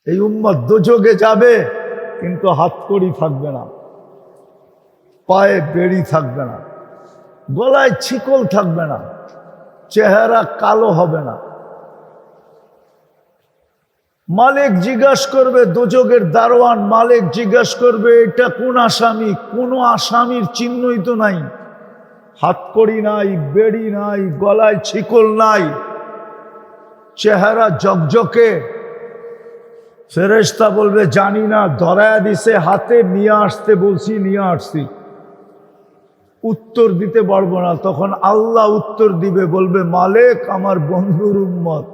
এই উম্মত দোজখে যাবে, কিন্তু হাতকড়ি থাকবে না, পায়ে বেড়ি থাকবে না, গলায় ছিকল থাকবে না, চেহারা কালো হবে না। মালিক জিজ্ঞাসা করবে, দোজখের দারোয়ান মালিক জিজ্ঞাসা করবে, এটা কোন আসামি? কোনো আসামির চিহ্নই তো নাই, হাতকড়ি নাই, বেড়ি নাই, গলায় ছিকল নাই, চেহারা জকজকে। ফেরেশতা বলবে জানি না, ধরায়া দিছে হাতে, নিয়ে আসতে বলছি, নিয়ে আসছি, উত্তর দিতে পারবো না। তখন আল্লাহ উত্তর দিবে, বলবে মালিক আমার বন্ধুর উম্মত।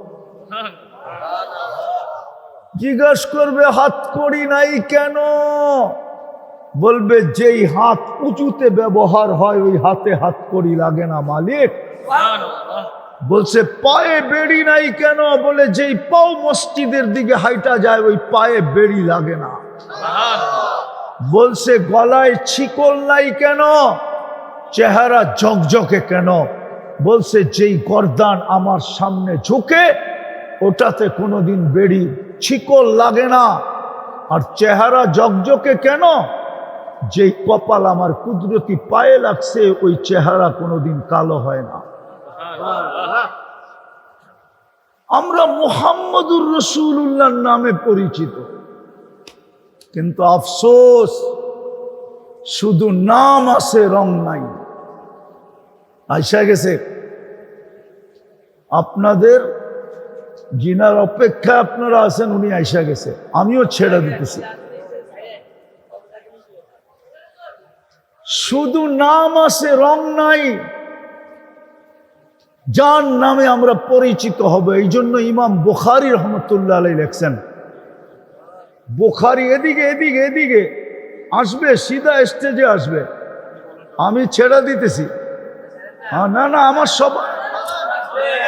জিজ্ঞাসা করবে হাতকড়ি নাই কেন? বলবে যেই হাত উঁচুতে ব্যবহার হয় ওই হাতে হাতকড়ি লাগে না মালিক। বলছে পায়ে বেড়ি নাই কেন? বলে যেই পাও মসজিদের দিকে হাইটা যায় ওই পায়ে বেড়ি লাগে না। বলছে গলায় ছিকল নাই কেন? চেহারা ঝকঝকে কেন? বলছে যেই গর্দান আমার সামনে ঝুঁকে ওটাতে কোনোদিন বেড়ি ছিকল লাগে না। আর চেহারা ঝকঝকে কেন? যেই কপাল আমার কুদরতি পায়ে লাগছে ওই চেহারা কোনোদিন কালো হয় না। আমরা মুহাম্মদুর রাসূলুল্লাহর নামে পরিচিত, কিন্তু আফসোস শুধু নাম আছে, রং নাই। আইসা গেছে আপনাদের জিনার অপেক্ষায় আপনারা আছেন, উনি আইসা গেছে, আমিও ছেড়ে দিতেছি। শুধু নাম আছে, রং নাই। যার নামে আমরা পরিচিত হব। এই জন্য ইমাম বুখারী রহমতুল্লাহ আলাইহি লেখছেন, বুখারী এদিকে এদিকে এদিকে আসবে, সিধা স্টেজে আসবে, আমি ছেড়ে দিতেছি। না না, আমার সব,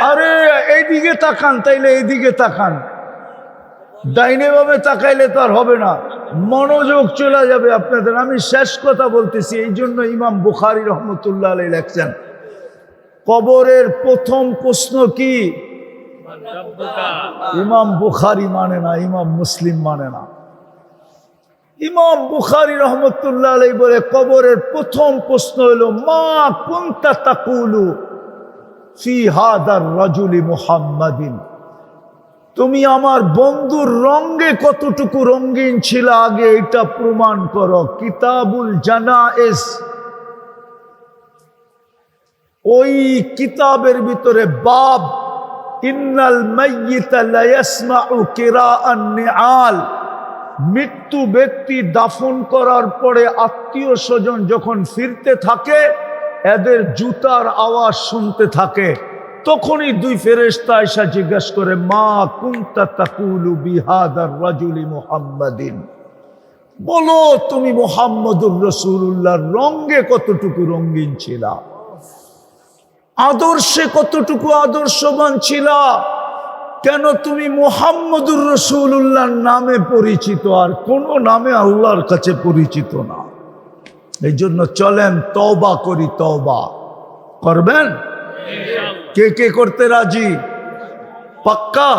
আরে এইদিকে তাকান, তাইলে এইদিকে তাকান, ডাইনে বামে তাকাইলে তো আর হবে না, মনোযোগ চলে যাবে আপনাদের। আমি শেষ কথা বলতেছি। এই জন্য ইমাম বুখারী রহমতুল্লাহ আলাইহি লেখছেন, কবরের প্রথম প্রশ্ন কি? ইমাম বুখারী মানে না, ইমাম মুসলিম মানে না। ইমাম বুখারী রহমতুল্লাহ আলাইহি বলে কবরের প্রথম প্রশ্ন হলো মা কুনতা তাকুলু ফি হাদার রাজুলি মুহাম্মাদিন। তুমি আমার বন্ধুর রঙে কতটুকু রঙিন ছিল আগে এটা প্রমাণ করো। কিতাবুল জানায়েজ, ওই কিতাবের ভিতরে বাব ইন্নাল মাইয়িতা লা ইয়াসমাউ কিরাআন নিআল, মৃত্যু ব্যক্তি দাফন করার পরে আত্মীয় স্বজন যখন ফিরতে থাকে এদের জুতার আওয়াজ শুনতে থাকে। তখনই দুই ফেরেশতা এসে জিজ্ঞাসা করে মা কুনতা তাকুলু বিহাদার রাজুলি মুহাম্মাদিন, বলো তুমি মুহাম্মদুর রাসূলুল্লাহর রঙে কতটুকু রঙিন ছিল, আদর্শে কতটুকু আদর্শবান ছিল। কেন তুমি মুহাম্মদুর রাসূলুল্লাহর নামে পরিচিত, আর কোন নামে আল্লাহর কাছে পরিচিত না। এই জন্য চলেন তওবা করি। তওবা করবেন? কে কে করতে রাজি? পাক্কা?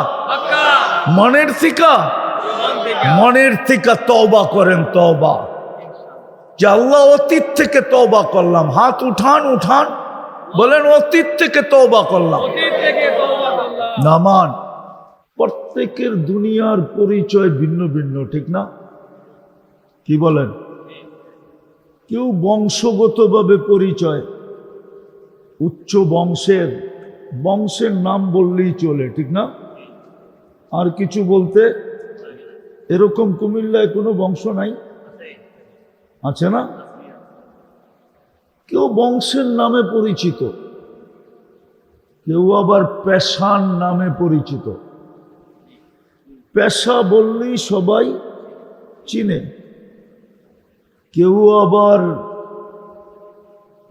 মনের থিকা? মনের থিকা তওবা করেন। তওবা যে আল্লাহ অতীত থেকে তওবা করলাম। হাত উঠান উঠান, বলেন অতীত থেকে তওবা করলাম। নামান প্রত্যেকের দুনিয়ার পরিচয় ভিন্ন ভিন্ন, ঠিক না? কি বলেন? কেউ বংশগতভাবে পরিচয়, উচ্চ বংশের, বংশের নাম বললেই চলে, ঠিক না? আর কিছু বলতে, এরকম কুমিল্লায় কোনো বংশ নাই, আছে না? কেউ বংশের নামে পরিচিত, কেউ আবার পেশার নামে পরিচিত। পেশা বললেই সবাই চিনে। কেউ আবার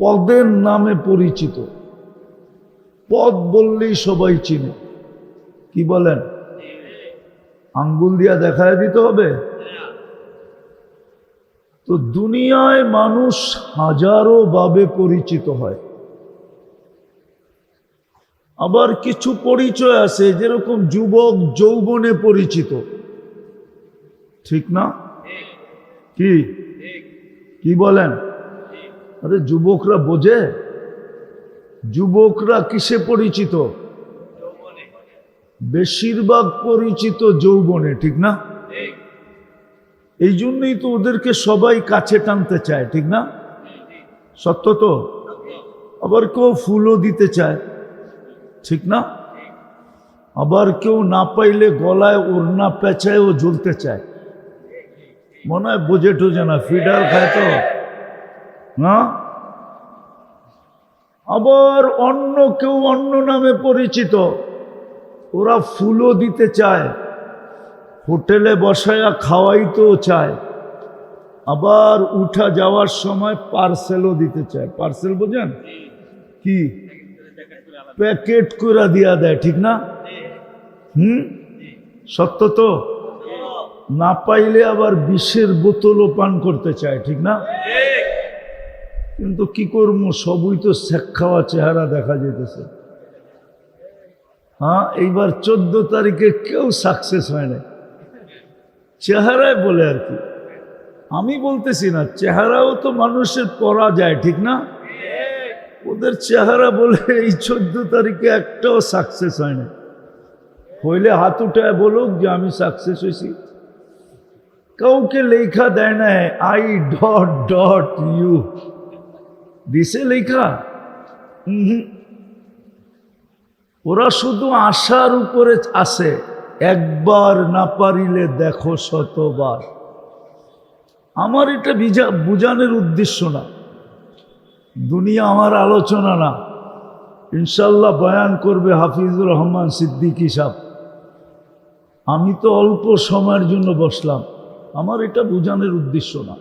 পদের নামে পরিচিত, পদ বললেই সবাই চিনে। কি বলেন? আঙ্গুল দিয়া দেখায় দিতে হবে? তো দুনিয়ায় মানুষ হাজারো ভাবে পরিচিত হয়। আবার কিছু পরিচয় আছে, যেরকম যুবক যৌবনে পরিচিত, ঠিক না? কি কি বলেন? আরে যুবকরা বোঝে? যুবকরা কিসে পরিচিত? বেশিরভাগ পরিচিত যৌবনে, ঠিক না? এই জন্যই তো ওদেরকে সবাই কাছে টানতে চায়, ঠিক না? সত্য তো? আবার কেউ ফুলও দিতে চায়, ঠিক না? আবার কেউ না পাইলে গলায় ওড়না পেঁচায় ও ঝুলতে চায়। মনে হয় বোঝে টোঝে না, ফিডার খায় তো না। আবার অন্য কেউ অন্য নামে পরিচিত, ওরা ফুলও দিতে চায়, হোটেলে বসায়া খাওয়াইতেও চায়, আবার উঠা যাওয়ার সময় পার্সেলও দিতে চায়। পার্সেল বোঝেন কি? প্যাকেট করে দিয়া দেয়, ঠিক না? সত্য তো? না পাইলে আবার বিষের বোতলও পান করতে চায়, ঠিক না? কিন্তু কি করবো, সবই তো শেখ খাওয়া চেহারা দেখা যেতেছে। হ্যাঁ, এইবার 14 তারিখে কেউ সাকসেস হয় না, চেহারায় বলে আর কি। আমি বলতেছি না, চেহারাও তো মানুষের পরা যায়, ঠিক না? ওদের চেহারা বলে এই 14 তারিখে একটাও সাকসেস হয় না। হইলে হাত উঠায় বলুক যে আমি সাকসেস হয়েছি। কাউকে লেখা দেয় না আই ডট ডট ইউ, দিছে লেখা? ওরা শুধু আশার উপরে আছে, একবার না পারিলে দেখো শতবার। আমার এটা বুঝানোর উদ্দেশ্য না, দুনিয়া আমার আলোচনা না। ইনশাল্লাহ বয়ান করবে হাফিজুর রহমান সিদ্দিকী সাহেব। আমি তো অল্প সময়ের জন্য বসলাম, আমার এটা বুঝানোর উদ্দেশ্য না।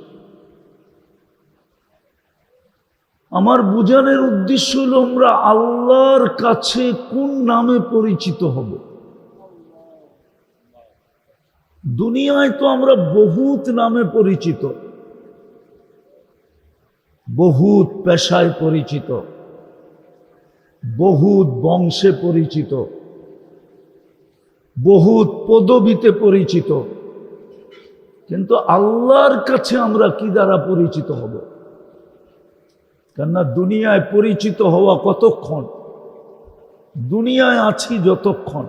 আমার বুঝানোর উদ্দেশ্য হলো আমরা আল্লাহর কাছে কোন নামে পরিচিত হব। দুনিয়ায় তো আমরা বহুত নামে পরিচিত, বহুত পেশায় পরিচিত, বহুত বংশে পরিচিত, বহুত পদবিতে পরিচিত, কিন্তু আল্লাহর কাছে আমরা কি দ্বারা পরিচিত হব? কেননা দুনিয়ায় পরিচিত হওয়া কতক্ষণ? দুনিয়ায় আছি যতক্ষণ।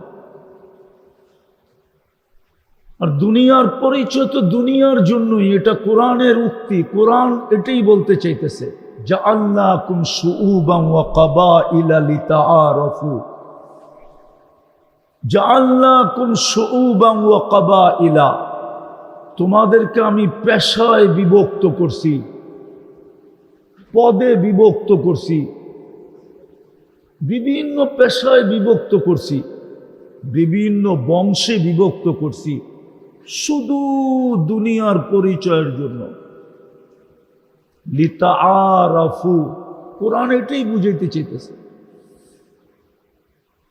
আর দুনিয়ার পরিচয় তো দুনিয়ার জন্যই, এটা কোরআনের উক্তি। কোরআন এটাই বলতে চাইতেছে, জাআলনাকুম শুউবান ওয়া কাবাইলা লিতাআরাফু। জাআলনাকুম শুউবান ওয়া কাবাইলা, তোমাদেরকে আমি পেশায় বিভক্ত করছি, পদে বিভক্ত করছি, বিভিন্ন পেশায় বিভক্ত করছি, বিভিন্ন বংশে বিভক্ত করছি, শুধু দুনিয়ার পরিচয়ের জন্য। লিতাআরাফু, কোরআন এটাই বুঝাইতে চাইতেছে।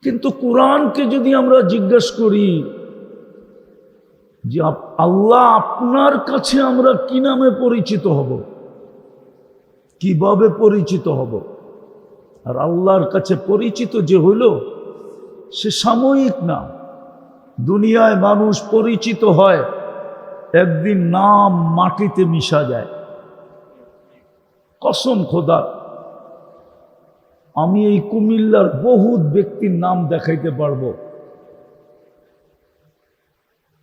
কিন্তু কোরআনকে যদি আমরা জিজ্ঞাসা করি যে আল্লাহ আপনার কাছে আমরা কি নামে পরিচিত হব, কিভাবে পরিচিত হব? আর আল্লাহর কাছে পরিচিত যে হইল, সে সাময়িক না। দুনিয়ায় মানুষ পরিচিত হয়, একদিন নাম মাটিতে মিশা যায়। কসম খোদা, আমি এই কুমিল্লার বহুত ব্যক্তির নাম দেখাইতে পারবো,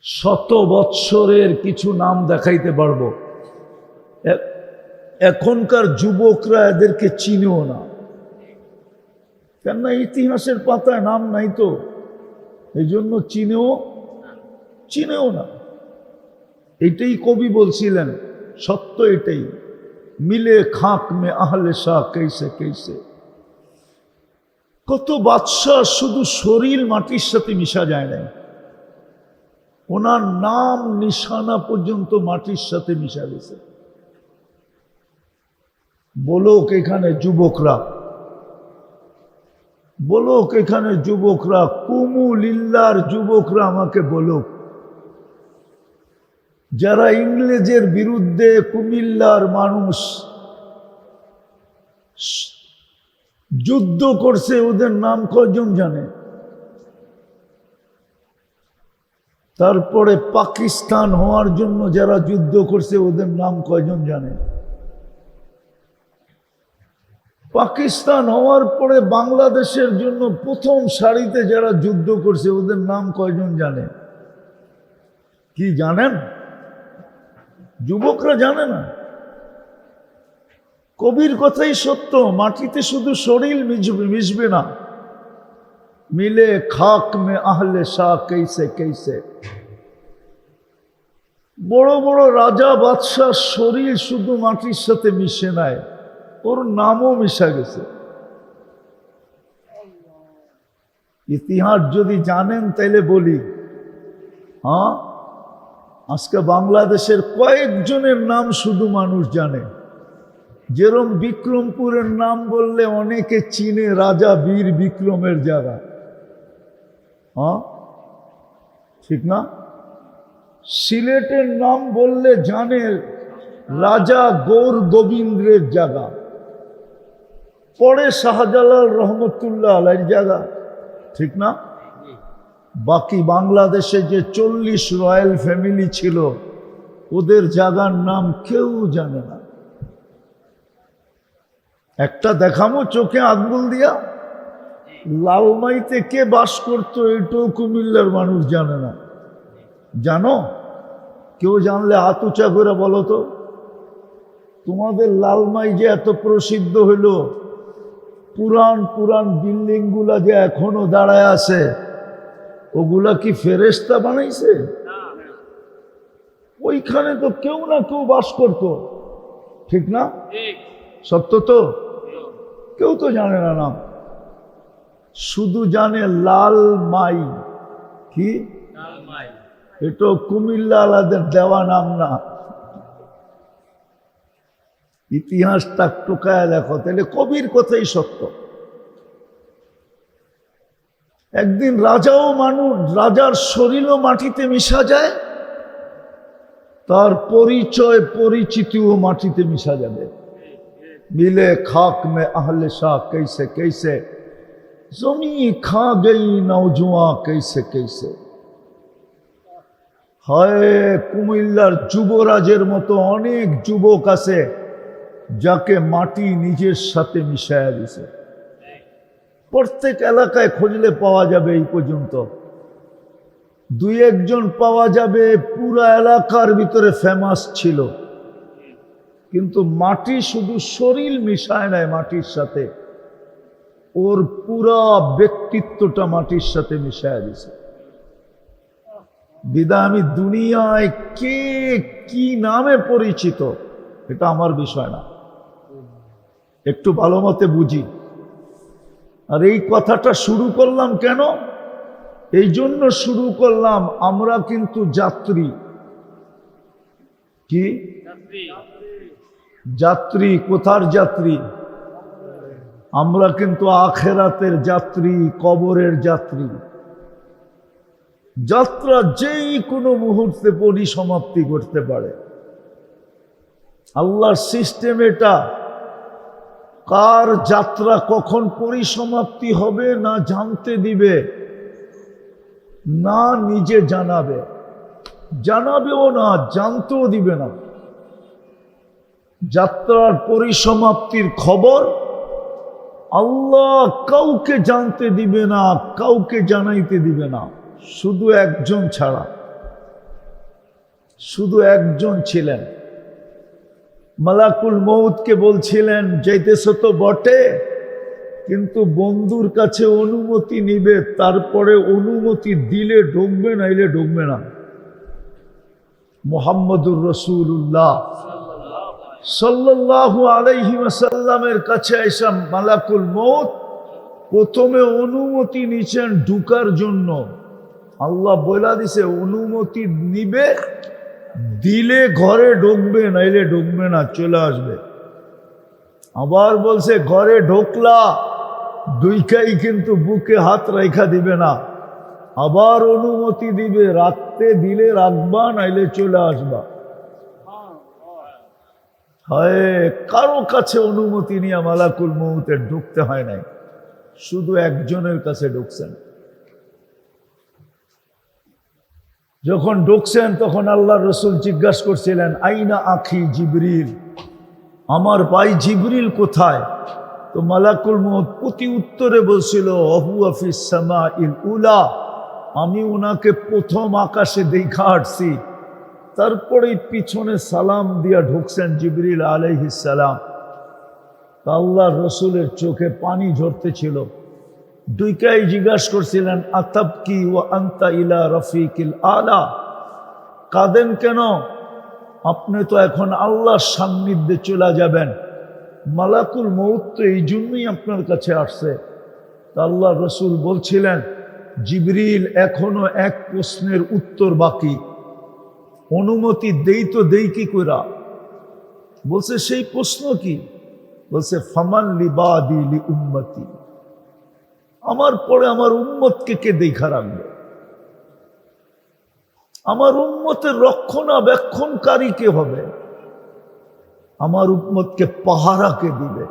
শত বৎসরের কিছু নাম দেখাইতে পারবো। এখনকার যুবকরা এদেরকে চিনেও না, কেননা ইতিহাসের পাতায় নাম নাই তো, এই জন্য চিনেও না। এটাই কবি বলছিলেন, সত্য এটাই। মিলে খাক মে আহলে শাহ কেসে কেসে। কত বাদশাহ শুধু শরীর মাটির সাথে মিশা যায় না, ওনার নাম নিশানা পর্যন্ত মাটির সাথে মিশা গেছে। বলুক এখানে যুবকরা, বলুক এখানে যুবকরা, কুমুলিল্লার যুবকরা আমাকে বলুক, যারা ইংরেজের বিরুদ্ধে কুমিল্লার মানুষ যুদ্ধ করছে, ওদের নাম কয়জন জানে? তারপরে পাকিস্তান হওয়ার জন্য যারা যুদ্ধ করছে ওদের নাম কয়জন জানে? পাকিস্তান হওয়ার পরে বাংলাদেশের জন্য প্রথম সারিতে যারা যুদ্ধ করছে ওদের নাম কয়জন জানে? কি জানেন? যুবকরা জানে না। কবির কথাই সত্য, মাটিতে শুধু শরীর মিশবে না, মিলে খাক মে আহলে শাহ कैसे कैसे। বড় বড় রাজা বাদশাহ শরীর শুধু মাটির সাথে মিশে নাই, ওর নামও মিশা গেছে। ইতিহাস যদি জানেন তাইলে বলি, হ্যাঁ, আজকে বাংলাদেশের কয়েকজনের নাম শুধু মানুষ জানে। যেরকম বিক্রমপুরের নাম বললে অনেকে চিনে রাজা বীর বিক্রমের জায়গা, হ্যাঁ ঠিক না? সিলেটের নাম বললে জানে রাজা গৌর গোবিন্দের জায়গা, পরে শাহজালাল রহমতুল্লাহ আলাইহির জায়গা, ঠিক না? বাকি বাংলাদেশে যে 40 রয়্যাল ফ্যামিলি ছিল ওদের জায়গার নাম কেউ জানে না। একটা দেখামো চোখে আঙ্গুল দিয়া, লালমাইতে কে বাস করতো এটাও কুমিল্লার মানুষ জানে না। জানো? কেউ জানলে হাত উঁচা করে বলো তো। তোমাদের লালমাই যে এত প্রসিদ্ধ হইল, পুরান পুরান বিল্ডিং গুলা যে এখনো দাঁড়ায় আছে, ওগুলা কি ফেরেশতা বানাইছে? ওইখানে তো কেউ না কেউ বাস করতো, ঠিক না? সত্য তো? কেউ তো জানে না নাম, শুধু জানে লালমাই। কি? এটা কুমিল্লা আলাদের দেওয়া নাম না। ইতিহাসটা টোকায় দেখো, তাহলে কবির কথাই সত্য। একদিন রাজাও মানুষ, রাজার শরীরও মাটিতে মিশা যায়, তার পরিচয় পরিচিতিও মাটিতে মিশা যাবে। মিলে খাক মে আহলে শাহ कैसे कैसे, জমি খা গই নওজোয়ান कैसे कैसे। হয় কুমিল্লার যুবরাজের মতো অনেক যুবক আছে যাকে মাটি নিজের সাথে মিশায়া দিছে। প্রত্যেক এলাকায় খুঁজলে পাওয়া যাবে, এই পর্যন্ত 2-1 জন পাওয়া যাবে পুরা এলাকার ভিতরে ফেমাস ছিল, কিন্তু মাটি শুধু শরীর মিশায় নাই মাটির সাথে, ওর পুরা ব্যক্তিত্বটা মাটির সাথে মিশায় দিছে। বিদায় আমি দুনিয়ায় কে কি নামে পরিচিত এটা আমার বিষয় না, একটু ভালো মতে বুঝি। আর এই কথাটা শুরু করলাম কেন? এই জন্য শুরু করলাম, আমরা কিন্তু যাত্রী। কি যাত্রী? কোথার যাত্রী? আমরা কিন্তু আখেরাতের যাত্রী, কবরের যাত্রী। যাত্রা যেই কোনো মুহূর্তে পরিসমাপ্তি করতে পারে। আল্লাহর সিস্টেম এটা, কার যাত্রা কখন পরিসমাপ্তি হবে না জানতে দিবে, না নিজে জানাবে, জানাবেও না, জানতেও দিবে না। যাত্রার পরিসমাপ্তির খবর আল্লাহ কাউকে জানতে দিবে না, কাউকে জানাইতে দিবে না, শুধু একজন ছাড়া। শুধু একজন ছিলেন, মালাকুল মউতকে বলছিলেন যাইতেছ তো বটে, কিন্তু বন্ধুর কাছে অনুমতি নিবে, তারপরে অনুমতি দিলে ঢুকবে, নাইলে ঢুকবে না। মুহাম্মদুর রাসূলুল্লাহ সাল্লাল্লাহু আলাইহি ওয়াসাল্লামের কাছে এসে মালাকুল মউত প্রথমে অনুমতি নিছেন ঢুকার জন্য। আল্লাহ বলে দিছে অনুমতি নিবে, দিলে ঘরে ঢুকবে, নাইলে ঢুকবে না, চলে আসবে। আবার বলছে ঘরে ঢোকলা, দুইকাই কিন্তু বুকে হাত রাখা দিবে না। আবার অনুমতি দিবে, রাখতে দিলে রাখবা, নাইলে চলে আসবা। হয় কারো কাছে অনুমতি নিয়ে মালাকুল মউতের ঢুকতে হয় নাই, শুধু একজনের কাছে ঢুকছেন। যখন ঢুকছেন তখন আল্লাহ রসুল জিজ্ঞাসা করছিলেন, আইনা আখি জিবরিল, আমার ভাই জিবরিল কোথায়? তো মালাকুল মউত প্রতি উত্তরে বলছিল, হুয়া ফিস সামাইল উলা, আমি ওনাকে প্রথম আকাশে দেখা আসছি। তারপরে পিছনে সালাম দিয়া ঢুকছেন জিবরিল আলাইহিস সালাম। আল্লাহ রসুলের চোখে পানি ঝরতেছিল। দুইকাই জিজ্ঞাসা করছিলেন, আতাবকি ওয়া আনতা ইলা রফিকিল আলা, কাঁদেন কেন? আপনি তো এখন আল্লাহর সান্নিধ্যে চলে যাবেন। মালাকুল মউত তো এই জন্যই আপনার কাছে আসছে। আল্লাহ রসুল বলছিলেন, জিবরিল এখনো এক প্রশ্নের উত্তর বাকি, অনুমতি দেই তো দেই কি কইরা? বলছে, সেই প্রশ্ন কি? বলছে, ফামান লিবাদি লি উম্মতি, আমার পরে আমার উম্মতকে কে দেখা রাখবে? আমার উম্মতের রক্ষণাবেক্ষণকারী কে হবে? আমার উম্মতকে পাহারা কে দিবে?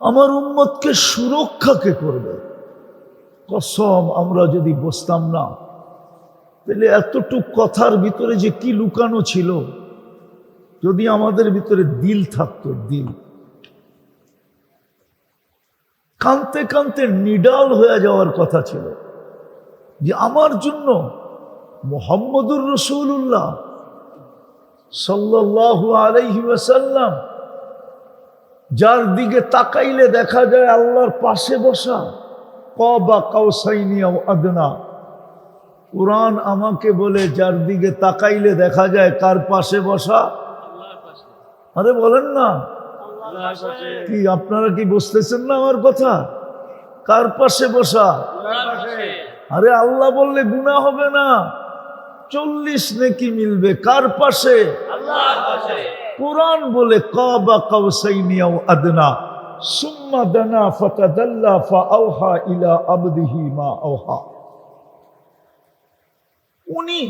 আমার উম্মতকে সুরক্ষা কে করবে? কসম, আমরা যদি বুঝতাম না, তাহলে এতটুক কথার ভিতরে যে কি লুকানো ছিল, যদি আমাদের ভিতরে দিল থাকতো, দিল, কানতে কানতে নিডাল হয়ে যাওয়ার কথা ছিল যে আমার জন্য মুহাম্মদুর রাসূলুল্লাহ সাল্লাল্লাহু আলাইহি ওয়াসাল্লাম, যার দিকে তাকাইলে দেখা যায় আল্লাহর পাশে বসা, কাবা কাউসাইনি আও আদনা। কুরআন আমাকে বলে, যার দিকে তাকাইলে দেখা যায় কার পাশে বসা? আরে বলেন না, কি আপনারা কি বুঝতেছেন না আমার কথা? কার পাশে বসা? আরে আল্লাহ বললে গুনাহ হবে না, 40 নেকি মিলবে। কার পাশে? আল্লাহর পাশে। কুরআন বলে কাবা কাউসাইনি আও আদনা সুম্মা দানা ফাতাদাল্লা ফাআওহা ইলা আবদিহি মা আওহা। উনি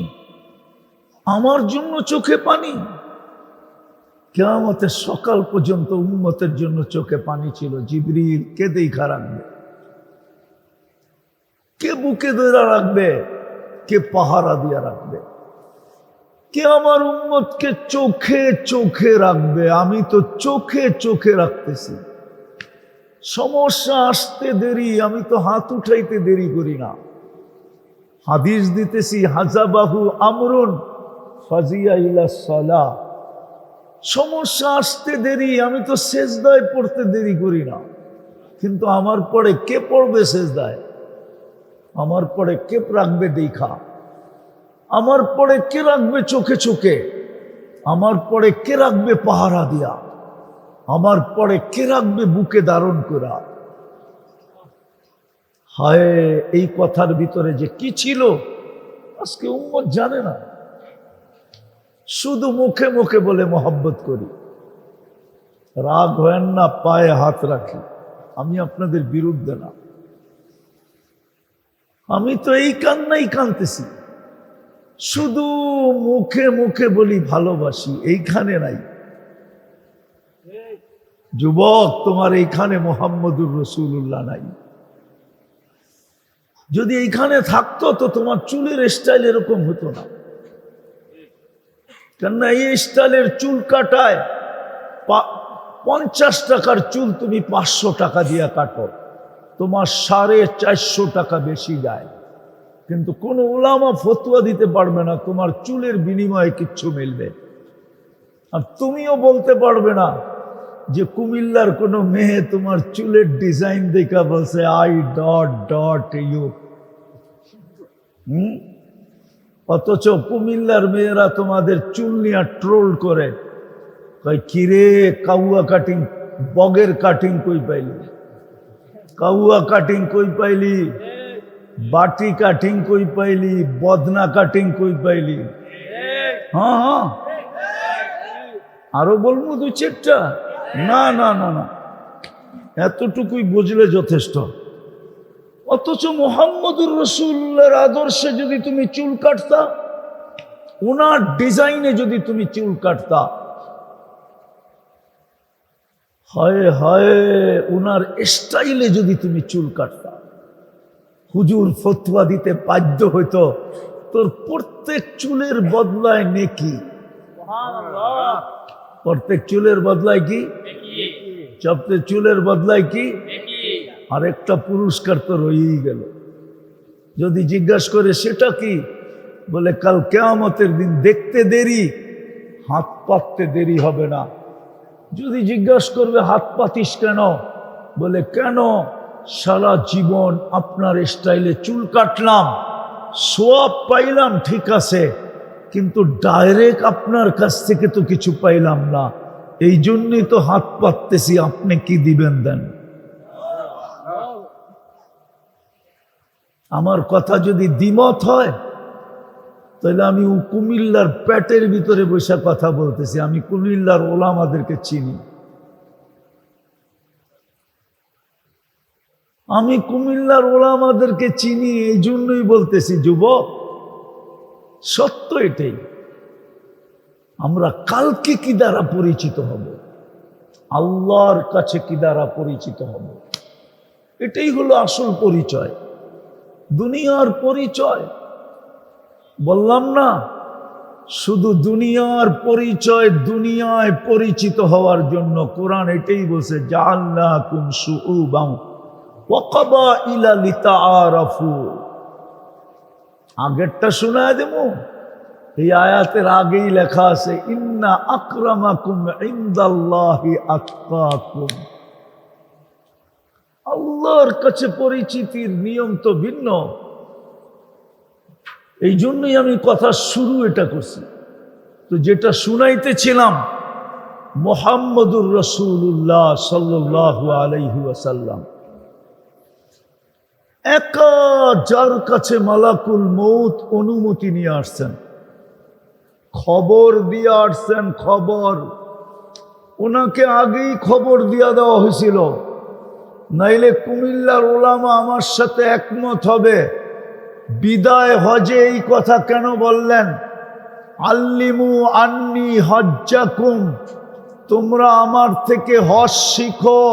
আমার জন্য চোখে পানি। কিয়ামতের সকাল পর্যন্ত উম্মতের জন্য চোখে পানি ছিল। জিবরিল কে দেখা রাখবে? কে বুকে ধরে রাখবে? কে পাহারা দিয়া রাখবে? কে আমার উম্মতকে চোখে চোখে রাখবে? আমি তো চোখে চোখে রাখতেছি। সমস্যা আসতে দেরি, আমি তো হাত উঠাইতে দেরি করি না। হাদিস দিতেছি, হাজাবাহু আমরুন ফাজিয়া ইলা সালাহ। সমস্যা আসতে দেরি, আমি তো সেজদায় পড়তে দেরি করি না। কিন্তু আমার পরে কে পড়বে সেজদায়? আমার পরে কে রাখবে দেখা? আমার পরে কে রাখবে চোখে চোখে? আমার পরে কে রাখবে পাহারা দিয়া? আমার পরে কে রাখবে বুকে ধারণ করা? হায়, এই কথার ভিতরে যে কি ছিল আজকে উম্মত জানে না। শুধু মুখে মুখে বলে মোহাব্বত করি। রাগ হয় না, পায়ে হাত রাখি। আমি আপনাদের বিরুদ্ধে না, আমি তো এই কান্নাই কানতেছি। শুধু মুখে মুখে বলি ভালোবাসি, এইখানে নাই। যুবক, তোমার এইখানে মুহাম্মদুর রাসূলুল্লাহ নাই। যদি এইখানে থাকতো তো তোমার চুলের স্টাইল এরকম হতো না। কেননা এই স্টাইলের চুল কাটায় 50 টাকার চুল তুমি 500 টাকা দিয়ে কাটো, তোমার 450 টাকা বেশি যায়। কিন্তু কোন উলামা ফতোয়া দিতে পারবে না তোমার চুলের বিনিময়ে কিচ্ছু মিলবে। আর তুমিও বলতে পারবে না যে কুমিল্লার কোন মেয়ে তোমার চুলের ডিজাইন দেখা বলছে আই ডট ডট ইউ। অথচ কুমিল্লার মেয়েরা তোমাদের চুল নিয়ে ট্রোল করে, কিরে কাউয়া কাটিং, বগের কাটিং কই পাইলি? কাউয়া কাটিং কই পাইলি? বাটি কাটিং কই পাইলি? বদনা কাটিং কই পাইলি? হ্যাঁ হ্যাঁ, আরো বলবো 2-4টা? না না না না, এতটুকুই বুঝলে যথেষ্ট। অথচ মুহাম্মদুর রাসূলুল্লাহর আদর্শে যদি তুমি চুল কাটতা, ওনার ডিজাইনে যদি তুমি চুল কাটতা, হায় হায়, ওনার স্টাইলে যদি তুমি চুল কাটতা, হুজুর ফতোয়া দিতে বাধ্য হইতো তোর প্রত্যেক চুলের বদলায় নেকি। প্রত্যেক চুলের বদলায় কি? প্রত্যেক চুলের বদলায় কি? আর একটা পুরস্কার তো রয়েই গেল। যদি জিজ্ঞাসা করে সেটা কি, বলে কাল কিয়ামতের দিন দেখতে দেরি, হাত পাততে দেরি হবে না। যদি জিজ্ঞাসা করবে হাত পাতিস কেন, বলে কেন সারা জীবন আপনার স্টাইলে চুল কাটলাম, সোয়াব পাইলাম ঠিক আছে, কিন্তু ডাইরেক্ট আপনার কাছ থেকে তো কিছু পাইলাম না, এই জন্যই তো হাত পাততেছি, আপনি কি দিবেন দেন। আমার কথা যদি দ্বিমত হয় তাহলে আমি কুমিল্লার পেটের ভিতরে বসে কথা বলতেছি, আমি কুমিল্লার ওলামাদেরকে চিনি, আমি কুমিল্লার ওলামাদেরকে চিনি, এই জন্যই বলতেছি যুবক, সত্য এটাই। আমরা কালকে কি দ্বারা পরিচিত হব, আল্লাহর কাছে কি দ্বারা পরিচিত হব, এটাই হলো আসল পরিচয়। দুনিয়ার পরিচয় বললাম না, শুধু দুনিয়ার পরিচয়, দুনিয়ায় পরিচিত হওয়ার জন্য কোরআন এটাই বলছে, জাআলনাকুম শুউবান ওয়া ক্বাবাইলা লিতাআরাফু। আগেরটা শোনায় দেবো, এই আয়াতের আগেই লেখা আছে, ইন্না আকরামাকুম ইনদাল্লাহি আতকাকুম। আল্লাহর কাছে পরিচিতির নিয়ম তো ভিন্ন। এই জন্যই আমি কথা শুরু এটা করছি। তো যেটা শুনাইতেছিলাম, মুহাম্মদুর রাসূলুল্লাহ সাল্লাল্লাহু আলাইহি ওয়াসাল্লাম একা, যার কাছে মালাকুল মউত অনুমতি নিয়ে আসছেন, খবর দিয়ে আসছেন, খবর ওনাকে আগেই খবর দিয়া দেওয়া হয়েছিল, নাইলে কুমিল্লার ওলামা আমার সাথে একমত হবে। বিদায় হজে এই কথা কেন বললেন, আল্লিমু আন্নি হজ্জাকুম, তোমরা আমার থেকে হজ শিখো,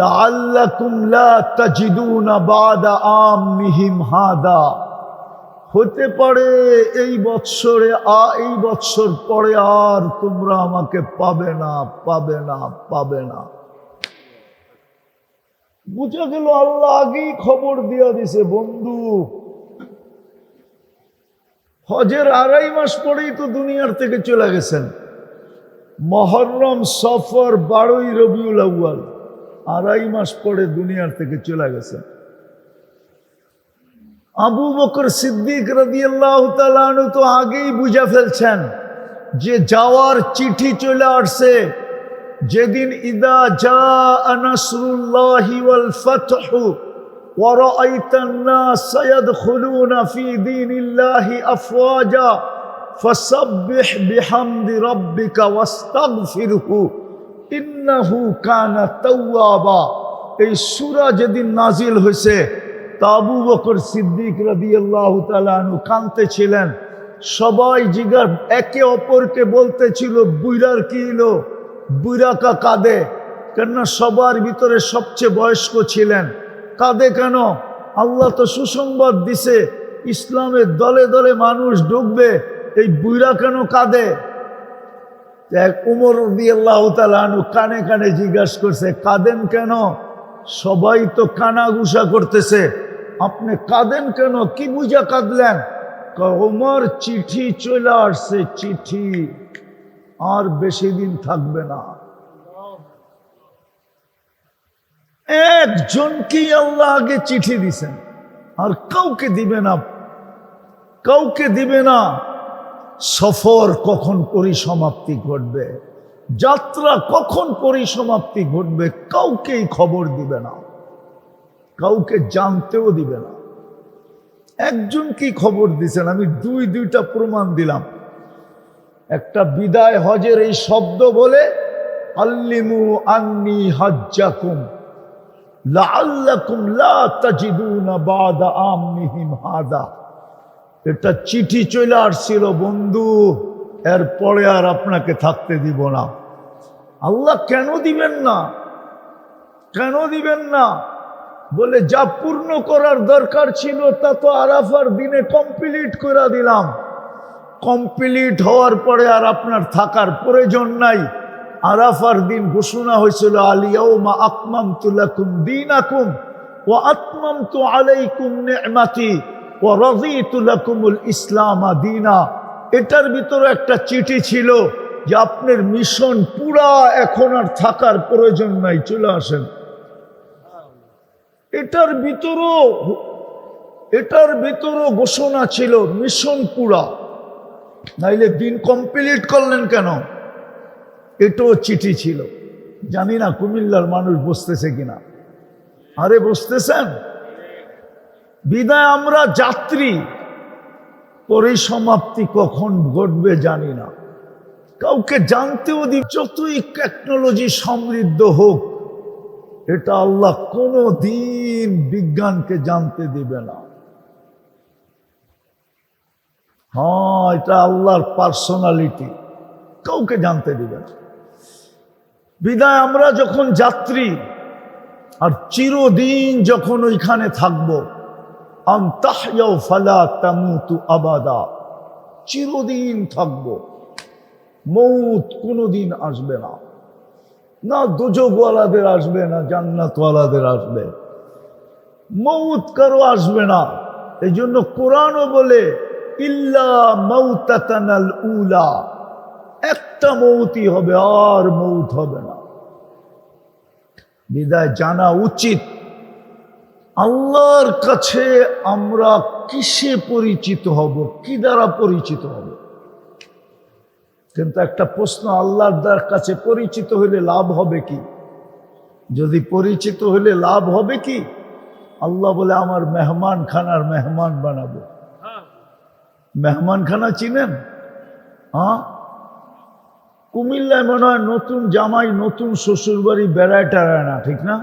লাআল্লাকুম লা তাজিদুনা বাদা আমিহিম হাদা। হতে পারে এই বৎসর পরে আর তোমরা আমাকে পাবে না, পাবে না, পাবে না। বুঝা গেল আল্লাহ আগেই খবর দিয়া দিছে, বন্ধু হজের 2.5 মাস পরেই তো দুনিয়ার থেকে চলে গেছেন। মুহররম, সফর, 12ই রবিউল আউয়াল, 2.5 মাস পরে দুনিয়ার থেকে চলে গেছেন। আবু বকর সিদ্দিক রাদিয়াল্লাহু তাআলা আনহু তো আগেই বুঝা ফেলছেন যে যাওয়ার চিঠি চলে আসছে। যেদিন ইদা জাআ নাসরুল্লাহি ওয়াল ফাতহু ওয়া রাআইতান নাস ইয়াদখুলুনা ফি দীনিল্লাহি আফওয়াজা ফাসাব্বিহ বিহামদি রাব্বিকা ওয়াস্তাগফিরহু ইন্নাহু কানা তাওয়াবা। এই সূরা যেদিন নাজিল হয়েছে, তা আবু বকর সিদ্দিক রাদিয়াল্লাহু তাআলা আনহু কাঁদতেছিলেন। সবাই জিগার একে অপরকে বলতেছিল, বুইরার কি হলো, বুইরাকা কাঁদে কেন, সবার ভিতরে সবচেয়ে বয়স্ক ছিলেন, কাঁদে কেন? আল্লাহ তো সুসংবাদ দিছে ইসলামের দলে দলে মানুষ ঢুকবে, এই বুইরা কেন কাঁদে? এক উমর রাদিয়াল্লাহু তাআলা আনহু কানে কানে জিজ্ঞাসা করছে, কাঁদেন কেন? সবাই তো কানাঘুষা করতেছে, আপনি কাঁদেন কেন? কি বুঝা কাঁদলেন? ওমর, চিঠি চলে আসছে, চিঠি আর বেশি দিন থাকবে না। একজনকেই আল্লাহ আগে চিঠি দিছেন, আর কাউকে দিবে না, কাউকে দিবে না। সফর কখন পরিসমাপ্তি ঘটবে, যাত্রা কখন পরিসমাপ্তি ঘটবে, কাউকেই খবর দিবে না, কাউকে জানতেও দিবে না। একজন কি খবর দিছেন, আমি দুইটা প্রমাণ দিলাম। একটা বিদায় হজের এই শব্দ বলে, আল্লিমু আন্নি হজ্জাকুম লাআল্লাকুম লা তাজিদুনা বাদা আমিহিম হাদা। এটা চিঠি চলে আসছিল, বন্ধু এরপরে আর আপনাকে থাকতে দিব না। আল্লাহ কেন দিবেন না, কেন দিবেন না? বলে যা পূর্ণ করার দরকার ছিল তা তো আরাফার দিনে কমপ্লিট করে দিলাম, কমপ্লিট হওয়ার পরে আর আপনার থাকার প্রয়োজন নাই। আরাফার দিন ঘোষণা হয়েছিল আল-ইয়াউমা আকমালতু লাকুম দীনাকুম ওয়া আতমামতু আলাইকুম নি'মাতি ওয়া রাযীতু লাকুমুল ইসলামা দীনা। এটার ভিতরে একটা চিঠি ছিল যে আপনার মিশন পুরা, এখন আর থাকার প্রয়োজন নাই, চলে আসেন। এটার ভিতরও ঘোষণা ছিল মিশন পুরা, নাইলে দিন কমপ্লিট করলেন কেন? এটাও চিঠি ছিল। জানি না কুমিল্লার মানুষ বুঝতেছে কিনা। আরে বুঝতেছেন? বিদায় আমরা যাত্রী, পরিসমাপ্তি কখন ঘটবে জানি না, কাউকে জানতেও দিব। যতই টেকনোলজি সমৃদ্ধ হোক, এটা আল্লাহ কোনো দিন বিজ্ঞানকে জানতে দিবে না। হ্যাঁ, এটা আল্লাহর পার্সোনালিটি, কাউকে জানতে দিবে না। বিদায় আমরা যখন যাত্রী, আর চিরদিন যখন ওইখানে থাকবো, আন তাহইয়াউ ফালা তামুতু আবাদা, চিরদিন থাকবো, মৌত কোনোদিন আসবে না। না দোজখওয়ালাদের আসবে, না জান্নাতওয়ালাদের আসবে, মৌত কারো আসবে না। এই জন্য কোরআনও বলে ইল্লা মাউতাতানাল উলা, একটা মৌতই হবে, আর মৌত হবে না। বিদায় জানা উচিত আল্লাহর কাছে আমরা কিসে পরিচিত হব, কি দ্বারা পরিচিত হব। কিন্তু একটা প্রশ্ন, আল্লাহর কাছে পরিচিত হইলে লাভ হবে কি? যদি পরিচিত হইলে লাভ হবে কি? আল্লাহ বলে আমার মেহমান খানার মেহমান বানাবো। মেহমান খানা চিনেন? হ্যাঁ, কুমিল্লায় মনে হয় নতুন জামাই নতুন শ্বশুর বাড়ি বেড়ায় টেড়ায় না, ঠিক না?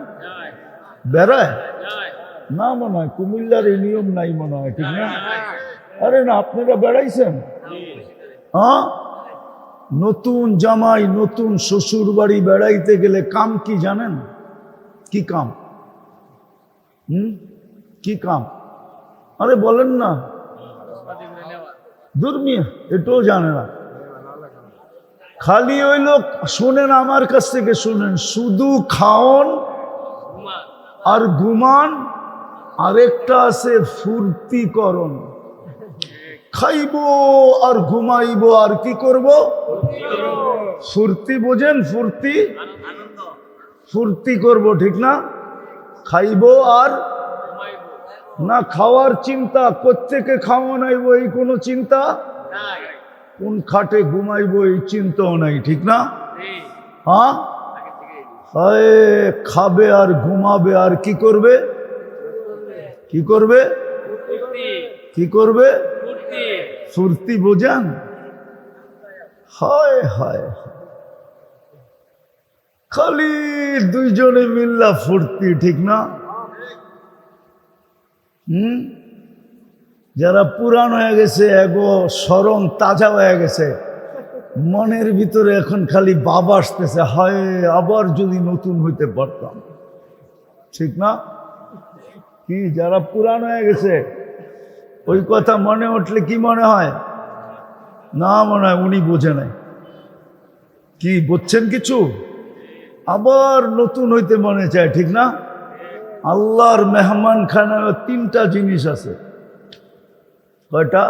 বেড়ায় না মনে হয়, কুমিল্লার এই নিয়ম নাই মনে হয়, ঠিক না? আরে না, আপনারা বেড়াইছেন? হ্যাঁ, নতুন জামাই নতুন শ্বশুর বাড়ি বেড়াইতে গেলে কাম কি জানেন? কি কাম? কি কাম? আরে বলেন না। দুর্মিয়া এটাও জানে না, খালি ওই লোক। শুনেন, আমার কাছ থেকে শুনেন, শুধু খাওন আর ঘুমান, আরেকটা আছে ফুর্তিকরণ। খাইবো আর ঘুমাইবো আর কি করব? ফুর্তি বোঝেন? ফুর্তি, ফুর্তি করব, ঠিক না? খাইবো আর না, খাওয়ার চিন্তা, কোত্থেকে খাওয়া নাইবো এই কোনো চিন্তা, কোন খাটে ঘুমাইবো এই চিন্তাও নাই, ঠিক না? হ্যাঁ, খাবে আর ঘুমাবে আর কি করবে? কি করবে? কি করবে? ফুর্তি বোঝেন? হায় হায়, খালি দুইজনে মিল্লা ফুর্তি, ঠিক না? যারা পুরান হয়ে গেছে, এগো স্মরণ তাজা হয়ে গেছে, মনের ভিতরে এখন খালি ভাব আসতেছে, হায় আবার যদি নতুন হইতে পারতাম, ঠিক না? কি যারা পুরান হয়ে গেছে, ওই কথা মনে উঠলে কি মনে হয়? না, মনে হয় উনি বোঝে নাই। কি বুঝছেন কিছু? আবার নতুন হইতে মনে চায়, ঠিক না? আল্লাহর মেহমান খানায় তিনটা জিনিস আছে। কয়টা?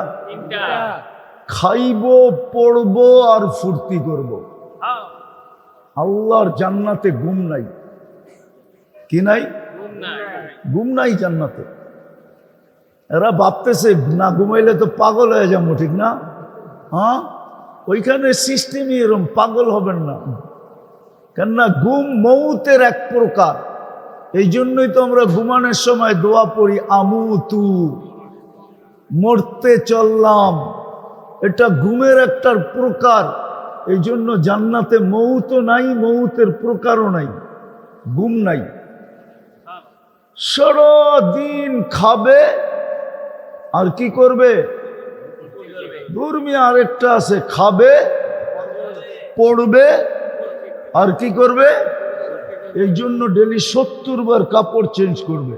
খাইবো, পড়বো আর ফুর্তি করব। আল্লাহর জান্নাতে ঘুম নাই। কি নাই? ঘুম নাই জান্নাতে। এরা ভাবতেছে না ঘুমাইলে তো পাগল হয়ে যাবো, ঠিক না? হ্যাঁ, ওইখানে সিস্টেমই এরকম, পাগল হবেন না। কেননা ঘুম মৌতের এক প্রকার। এই জন্যই তো আমরা ঘুমানোর সময় দোয়া পড়ি, আমুতু, মরতে চললাম। এটা ঘুমের একটা প্রকার। এই জন্য জান্নাতে মৌতও নাই, মৌতের প্রকারও নাই, ঘুম নাই। সারাদিন খাবে আর কি করবে? দুর্মিয়া আরেকটা আছে, খাবে, পড়বে আর কি করবে? এই জন্য ডেলি 70 বার কাপড় চেঞ্জ করবে।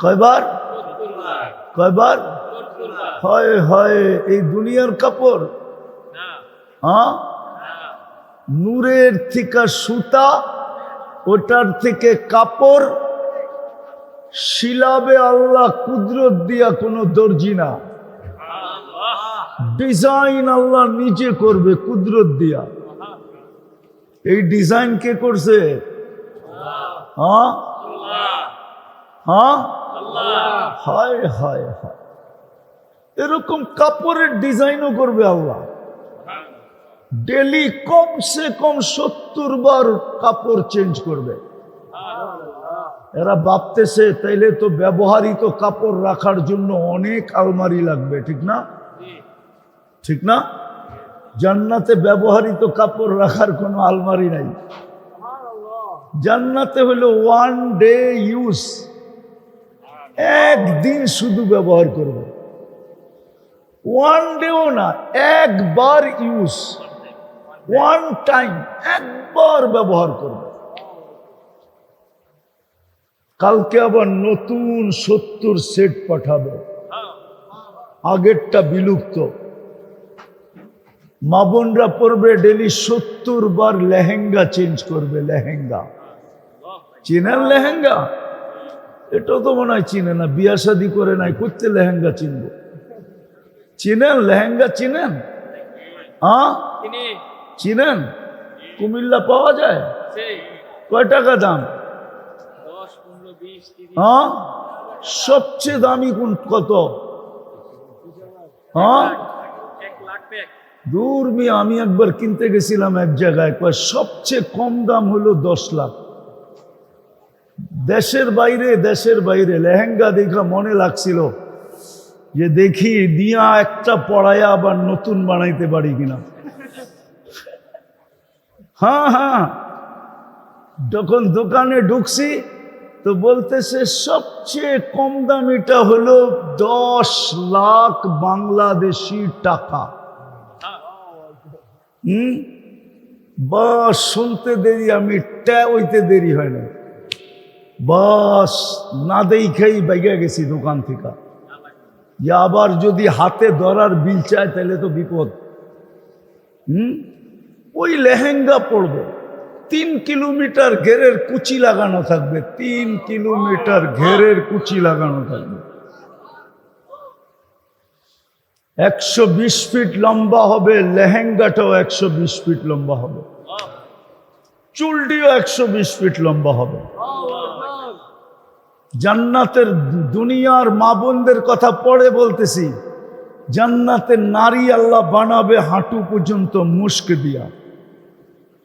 কয়বার? কয়বার? হয় হয় এই দুনিয়ার কাপড়, হ্যাঁ, নূরের থেকে সুতা, ওটার থেকে কাপড় শিলাবে আল্লাহ কুদরত দিয়া, কোনো দর্জি না। ডিজাইন আল্লাহ নিজে করবে কুদরত দিয়া। এই ডিজাইন কে করছে? হ্যাঁ হ্যাঁ, হায় হায় হায়, এরকম কাপড়ের ডিজাইনও করবে আল্লাহ। ডেলি কমসে কম 70 বার কাপড় চেঞ্জ করবে। এরা ভাবতেছে তাইলে তো ব্যবহৃত কাপড় রাখার জন্য অনেক আলমারি লাগবে, ঠিক না? ঠিক না? জান্নাতে ব্যবহৃত কাপড় রাখার কোনো আলমারি নাই। জান্নাতে হলো ওয়ান ডে ইউজ, একদিন শুধু ব্যবহার করবে। ওয়ান ডেও না, একবার ইউজ, ওয়ান টাইম, একবার ব্যবহার করবে। কালকে আবার নতুন 70 সেট পাঠাবে, আগেরটা বিলুপ্ত। মা বোনরা পড়বে ডেলি 70 বার লেহেঙ্গা চেঞ্জ করবে। লেহেঙ্গা চিনেন? লেহেঙ্গা এটাও তো মনে হয় চিনে না, বিয়া শাদী করে নাই, করতে লেহেঙ্গা চিনব? চিনেন লেহেঙ্গা? চিনেন? হ্যাঁ চিনেন? কুমিল্লা পাওয়া যায়? কয় টাকা দাম? হ্যাঁ, সবচেয়ে দামি কোন? কত? হ্যাঁ, দূর মিয়া, আমি একবার কিনতে গেছিলাম এক জায়গায়, কয় সবচেয়ে কম দাম হলো 10 লাখ। দেশের বাইরে, দেশের বাইরে লেহেঙ্গা দেখা মনে লাগছিল যে দেখি দিয়া একটা পড়ায়া আবার নতুন বানাইতে পারি কিনা। হ্যাঁ হ্যাঁ, যখন দোকানে ঢুকছি তো বলতেছে সবচেয়ে কম দাম এটা হলো 10 লাখ বাংলাদেশি টাকা। বাস শুনতে দেরি, আমি হইতে দেরি হয় না, বাস না দেখাই বাইগা গেছি দোকান থেকে। যে আবার যদি হাতে ধরার বিল চায় তাহলে তো বিপদ। ওই লেহেঙ্গা পড়বো, 3 কিলোমিটার ঘেরের কুচি লাগানো থাকবে, 3 কিলোমিটার ঘেরের কুচি লাগানো থাকবে। 120 ফিট লম্বা হবে লেহেঙ্গাটাও, 120 ফিট লম্বা হবে, চুলটিও 120 ফিট লম্বা হবে। জান্নাতের দুনিয়ার মা বোনদের কথা পরে বলতেছি, জান্নাতের নারী আল্লাহ বানাবে হাঁটু পর্যন্ত মুস্ক দিয়া।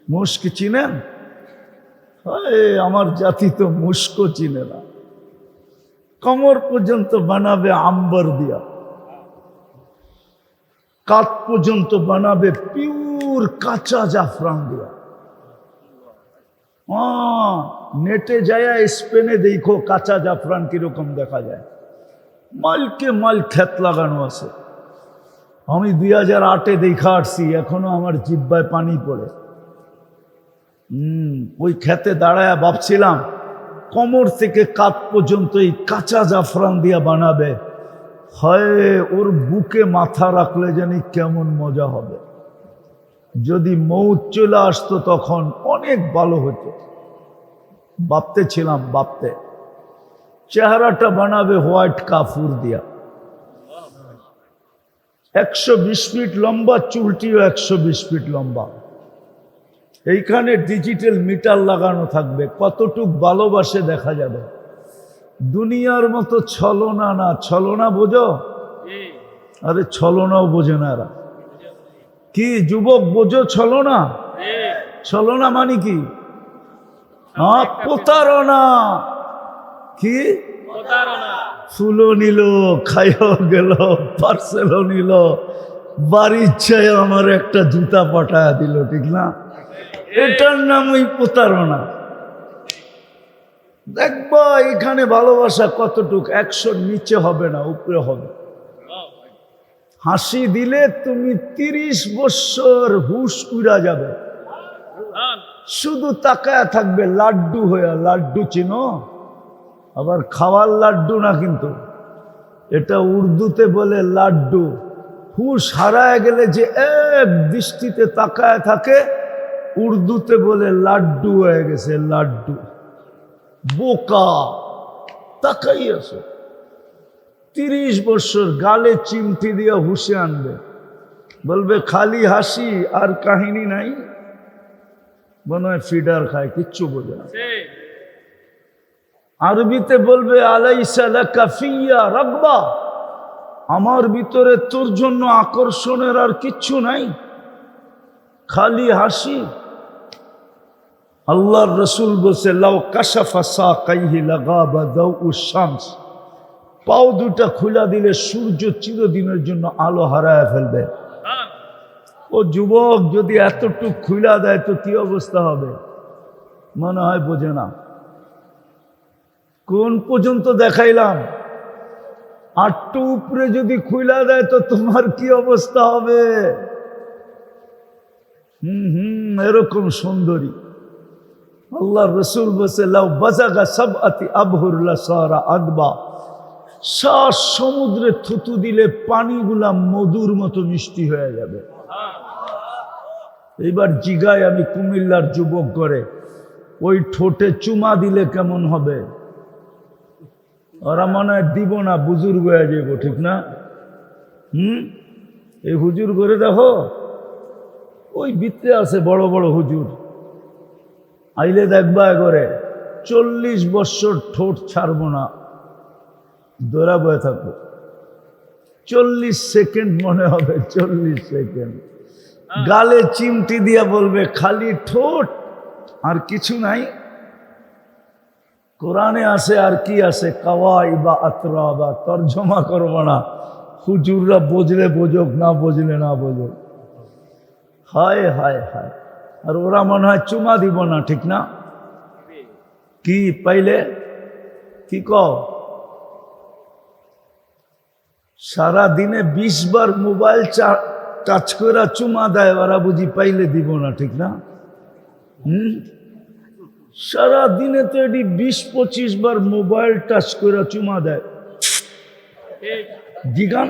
মুস্ক চিনেন? আমার জাতি তো মুস্ক চিনে না। কোমর পর্যন্ত বানাবে আম্বর দিয়া, কাত পর্যন্ত বানাবে পিওর কাঁচা জাফরান দিয়া। নেটে যায় স্পেনে দেখো কাঁচা জাফরান কিরকম দেখা যায়, মালকে মাল ক্ষেত লাগানো আছে। আমি 2008-এ দেখা আসছি, এখনো আমার জিহ্বায় পানি পড়ে। ওই ক্ষেতে দাঁড়ায় ভাবছিলাম কোমর থেকে কাত পর্যন্ত এই কাঁচা জাফরান দিয়া বানাবে। হয় ওর বুকে মাথা রাখলে জানি কেমন মজা হবে। যদি মৌত চলে আসতো তখন অনেক ভালো হতো। ভাবতে ছিলাম, ভাবতে চেহারাটা বানাবে হোয়াইট কাফুর দিয়া, 120 ফিট লম্বা, চুলটিও 120 ফিট লম্বা। এইখানে ডিজিটাল মিটার লাগানো থাকবে, কতটুক ভালোবাসে দেখা যাবে। দুনিয়ার মতো ছলনা না। ছলনা বোঝো? আরে ছলনাও বোঝে না এরা। কি যুবক বোঝো ছলনা? ছলনা মানে কি? হ্যাঁ, প্রতারণা। কি? ফুলও নিল, খাইও গেল, পার্সেলও নিল, বাড়ির ইচ্ছায় আমার একটা জুতা পাঠায় দিল, ঠিক না? এটার নামই প্রতারণা। দেখবা এখানে ভালোবাসা কতটুক, 100-র নিচে হবে না, উপরে হবে। হাসি দিলে তুমি 30 বছর হুশ উড়া যাবে। শুধু তাকায় থাকবে লাড্ডু হইয়া। লাড্ডু চিনো? আবার খাওয়ার লাড্ডু না কিন্তু, এটা উর্দুতে বলে লাড্ডু। হুশ হারায় গেলে যে এক দৃষ্টিতে তাকায় থাকে, উর্দুতে বলে লাড্ডু হয়ে গেছে। লাড্ডু বোকা, তাকাই আছে। 30 বছর গালে চিমটি দিয়ে হুশে আনবে, বলবে খালি হাসি আর কাহিনী নাই। মনে হয় ফিডার খায়, কিচ্ছু বোঝে না। আরবিতে বলবে আলাইসা লাকা ফিয়া রাগবা, আমার ভিতরে তোর জন্য আকর্ষণের আর কিচ্ছু নাই, খালি হাসি। আল্লাহর রসুল বলছে লাউ কাশাফা সাকাইহি লাগাবা দাউউশ শামস, পাও দুটা খুলা দিলে সূর্য চিরদিনের জন্য আলো হারায় ফেলবে। ও যুবক, যদি এতটুক খুলা দেয় তো কি অবস্থা হবে? মনে হয় বোঝে না। কোন পর্যন্ত দেখাইলাম? আটটু উপরে যদি খুলা দেয় তো তোমার কি অবস্থা হবে? এরকম সুন্দরী। আল্লাহ রসুল বলছে লাউ বাজাগা সাবআতি আবহুর লাসারা আদবা, 7 সমুদ্রে থুতু দিলে পানিগুলা মধুর মতো মিষ্টি হয়ে যাবে। এইবার জিগায় আমি কুমিল্লার যুবক করে, ওই ঠোঁটে চুমা দিলে কেমন হবে? ওরা মনে হয় দিব না, বুজুর্গ হয়ে যাব, ঠিক না? এই হুজুর করে দেখো, ওই ভিতরে আছে বড় বড় হুজুর, আইলে দেখবা করে 40 বছর ঠোঁট ছাড়বো না, দৌড়া বয়ে থাকবো। 40 সেকেন্ড মনে হবে, 40 সেকেন্ড গালে চিমটি দিয়া বলবে খালি ঠোঁট আর কিছু নাই। কোরআনে আছে আর কি আছে, কাওয়াই বা আতরা বা তর্জমা করবো না, হুজুররা বুঝলে বোঝক, না বুঝলে না বোঝক। হায় হায় হায়। আর ওরা মনে হয় চুমা দিব না, ঠিক না? কি পাইলে কি কও? সারা দিনে 20 বার মোবাইল টাচ করে চুমা দেয়, ওরা বুঝি পাইলে দিব না, ঠিক না? সারা দিনে তো এটি 20-25 বার মোবাইল টাচ করে চুমা দেয়। জিগান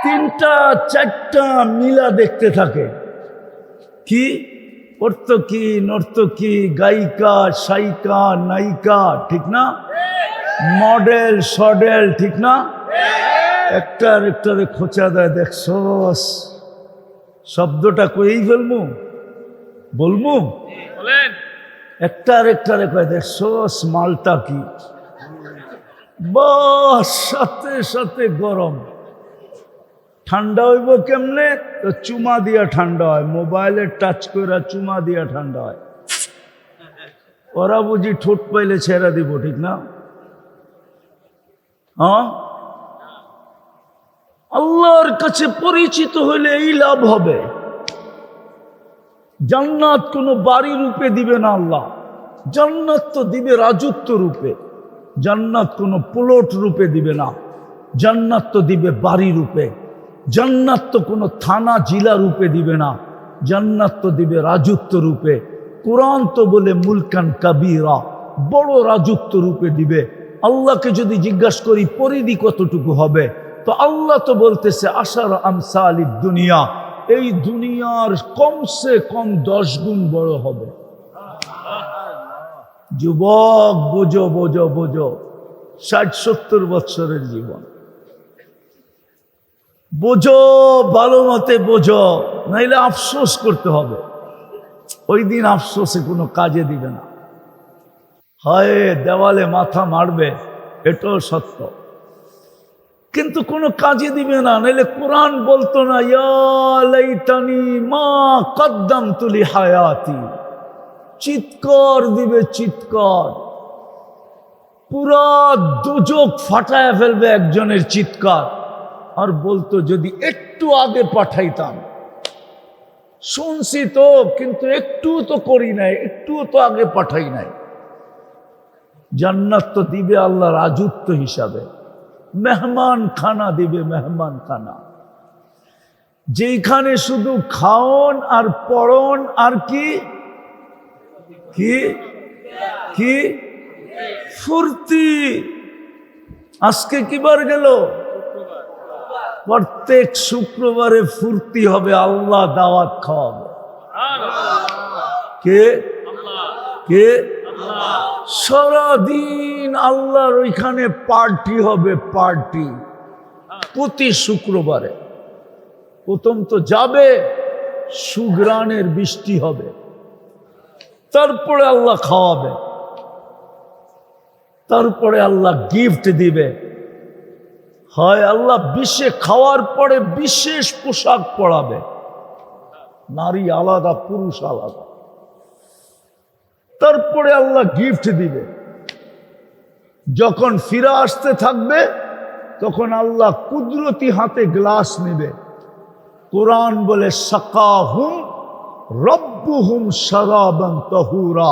3টা-4টা মিলা দেখতে থাকে। কি অর্থকি, নর্তকী, গায়িকা, সাইকা, নায়িকা, ঠিক না? মডেল, সডেল, ঠিক না? একটার একটারে খোঁচা দেয়। দেখছস, শব্দটা কয়েই ফেলবো, বলবো একটার একটারে কয়ে, দেখছস মালটা কি? বাস সাথে সাথে গরম। ঠান্ডা হইব কেমনে? তো চুমা দিয়া ঠান্ডা হয়, মোবাইলে টাচ করে চুমা দিয়া ঠান্ডা হয়। ওরা বুঝি ঠোঁট পাইলে ছেড়া দিব, ঠিক না? হ্যাঁ, আল্লাহর কাছে পরিচিত হইলে এই লাভ হবে। জান্নাত কোনো বাড়ি রূপে দিবে না আল্লাহ, জান্নাত তো দিবে রাজত্ব রূপে। জান্নাত কোনো প্লট রূপে দিবে না, জান্নাত তো দিবে বাড়ি রূপে। জান্নাত তো কোনো থানা জেলা রূপে দিবে না, জান্নাত তো দিবে রাজত্ব রূপে। কোরআন তো বলে মুলকান কাবীরা, বড় রাজত্ব রূপে দিবে। আল্লাহকে যদি জিজ্ঞাসা করি পরিধি কতটুকু হবে, তো আল্লাহ তো বলতেছে আশার আমসালিদ দুনিয়া, এই দুনিয়ার কমসে কম 10 গুণ বড় হবে। যুবক বোঝো, বোঝো, বোঝো, 60-70 বছরের জীবন বোঝো, ভালো মতে বোঝো, নাইলে আফসোস করতে হবে। ওই দিন আফসোসে কোনো কাজে দিবে না। হয় দেওয়ালে মাথা মারবে, এটাও সত্য, কিন্তু কোনো কাজে দিবে না। নাইলে কোরআন বলতো না ইয়া লাইতানি মা কদ্দামতু লিহায়াতি, চিৎকার দিবে চিৎকার, পুরা দুজক ফাটায় ফেলবে একজনের চিৎকার। আর বলতো যদি একটু আগে পাঠাইতাম, শুনছি তো কিন্তু একটু তো করি নাই, একটুও তো আগে পাঠাই নাই। জান্নাত তো দিবে আল্লাহ রাজত্ব হিসাবে, মেহমান খানা দিবে, মেহমান খানা। যেখানে শুধু খাওন আর পড়ন আর কি কি কি ফুর্তি। আজকে কি বার গেল? প্রত্যেক শুক্রবারে ফুর্তি হবে, আল্লাহ দাওয়াত খাওয়াবে। কে কে? সারাদিন আল্লাহর ওইখানে পার্টি হবে, পার্টি প্রতি শুক্রবারে। প্রথম তো যাবে, সুগ্রানের বৃষ্টি হবে, তারপরে আল্লাহ খাওয়াবে, তারপরে আল্লাহ গিফট দিবে। হয় আল্লাহ খাওয়ার পরে বিশেষ পোশাক পরাবে, নারী আলাদা পুরুষ আলাদা, তারপরে আল্লাহ গিফট দিবে। যখন ফিরে আসতে থাকবে তখন আল্লাহ কুদরতি হাতে গ্লাস নেবে। কোরআন বলে সাকাহুম রব্বুহুম শারাবান তাহুরা,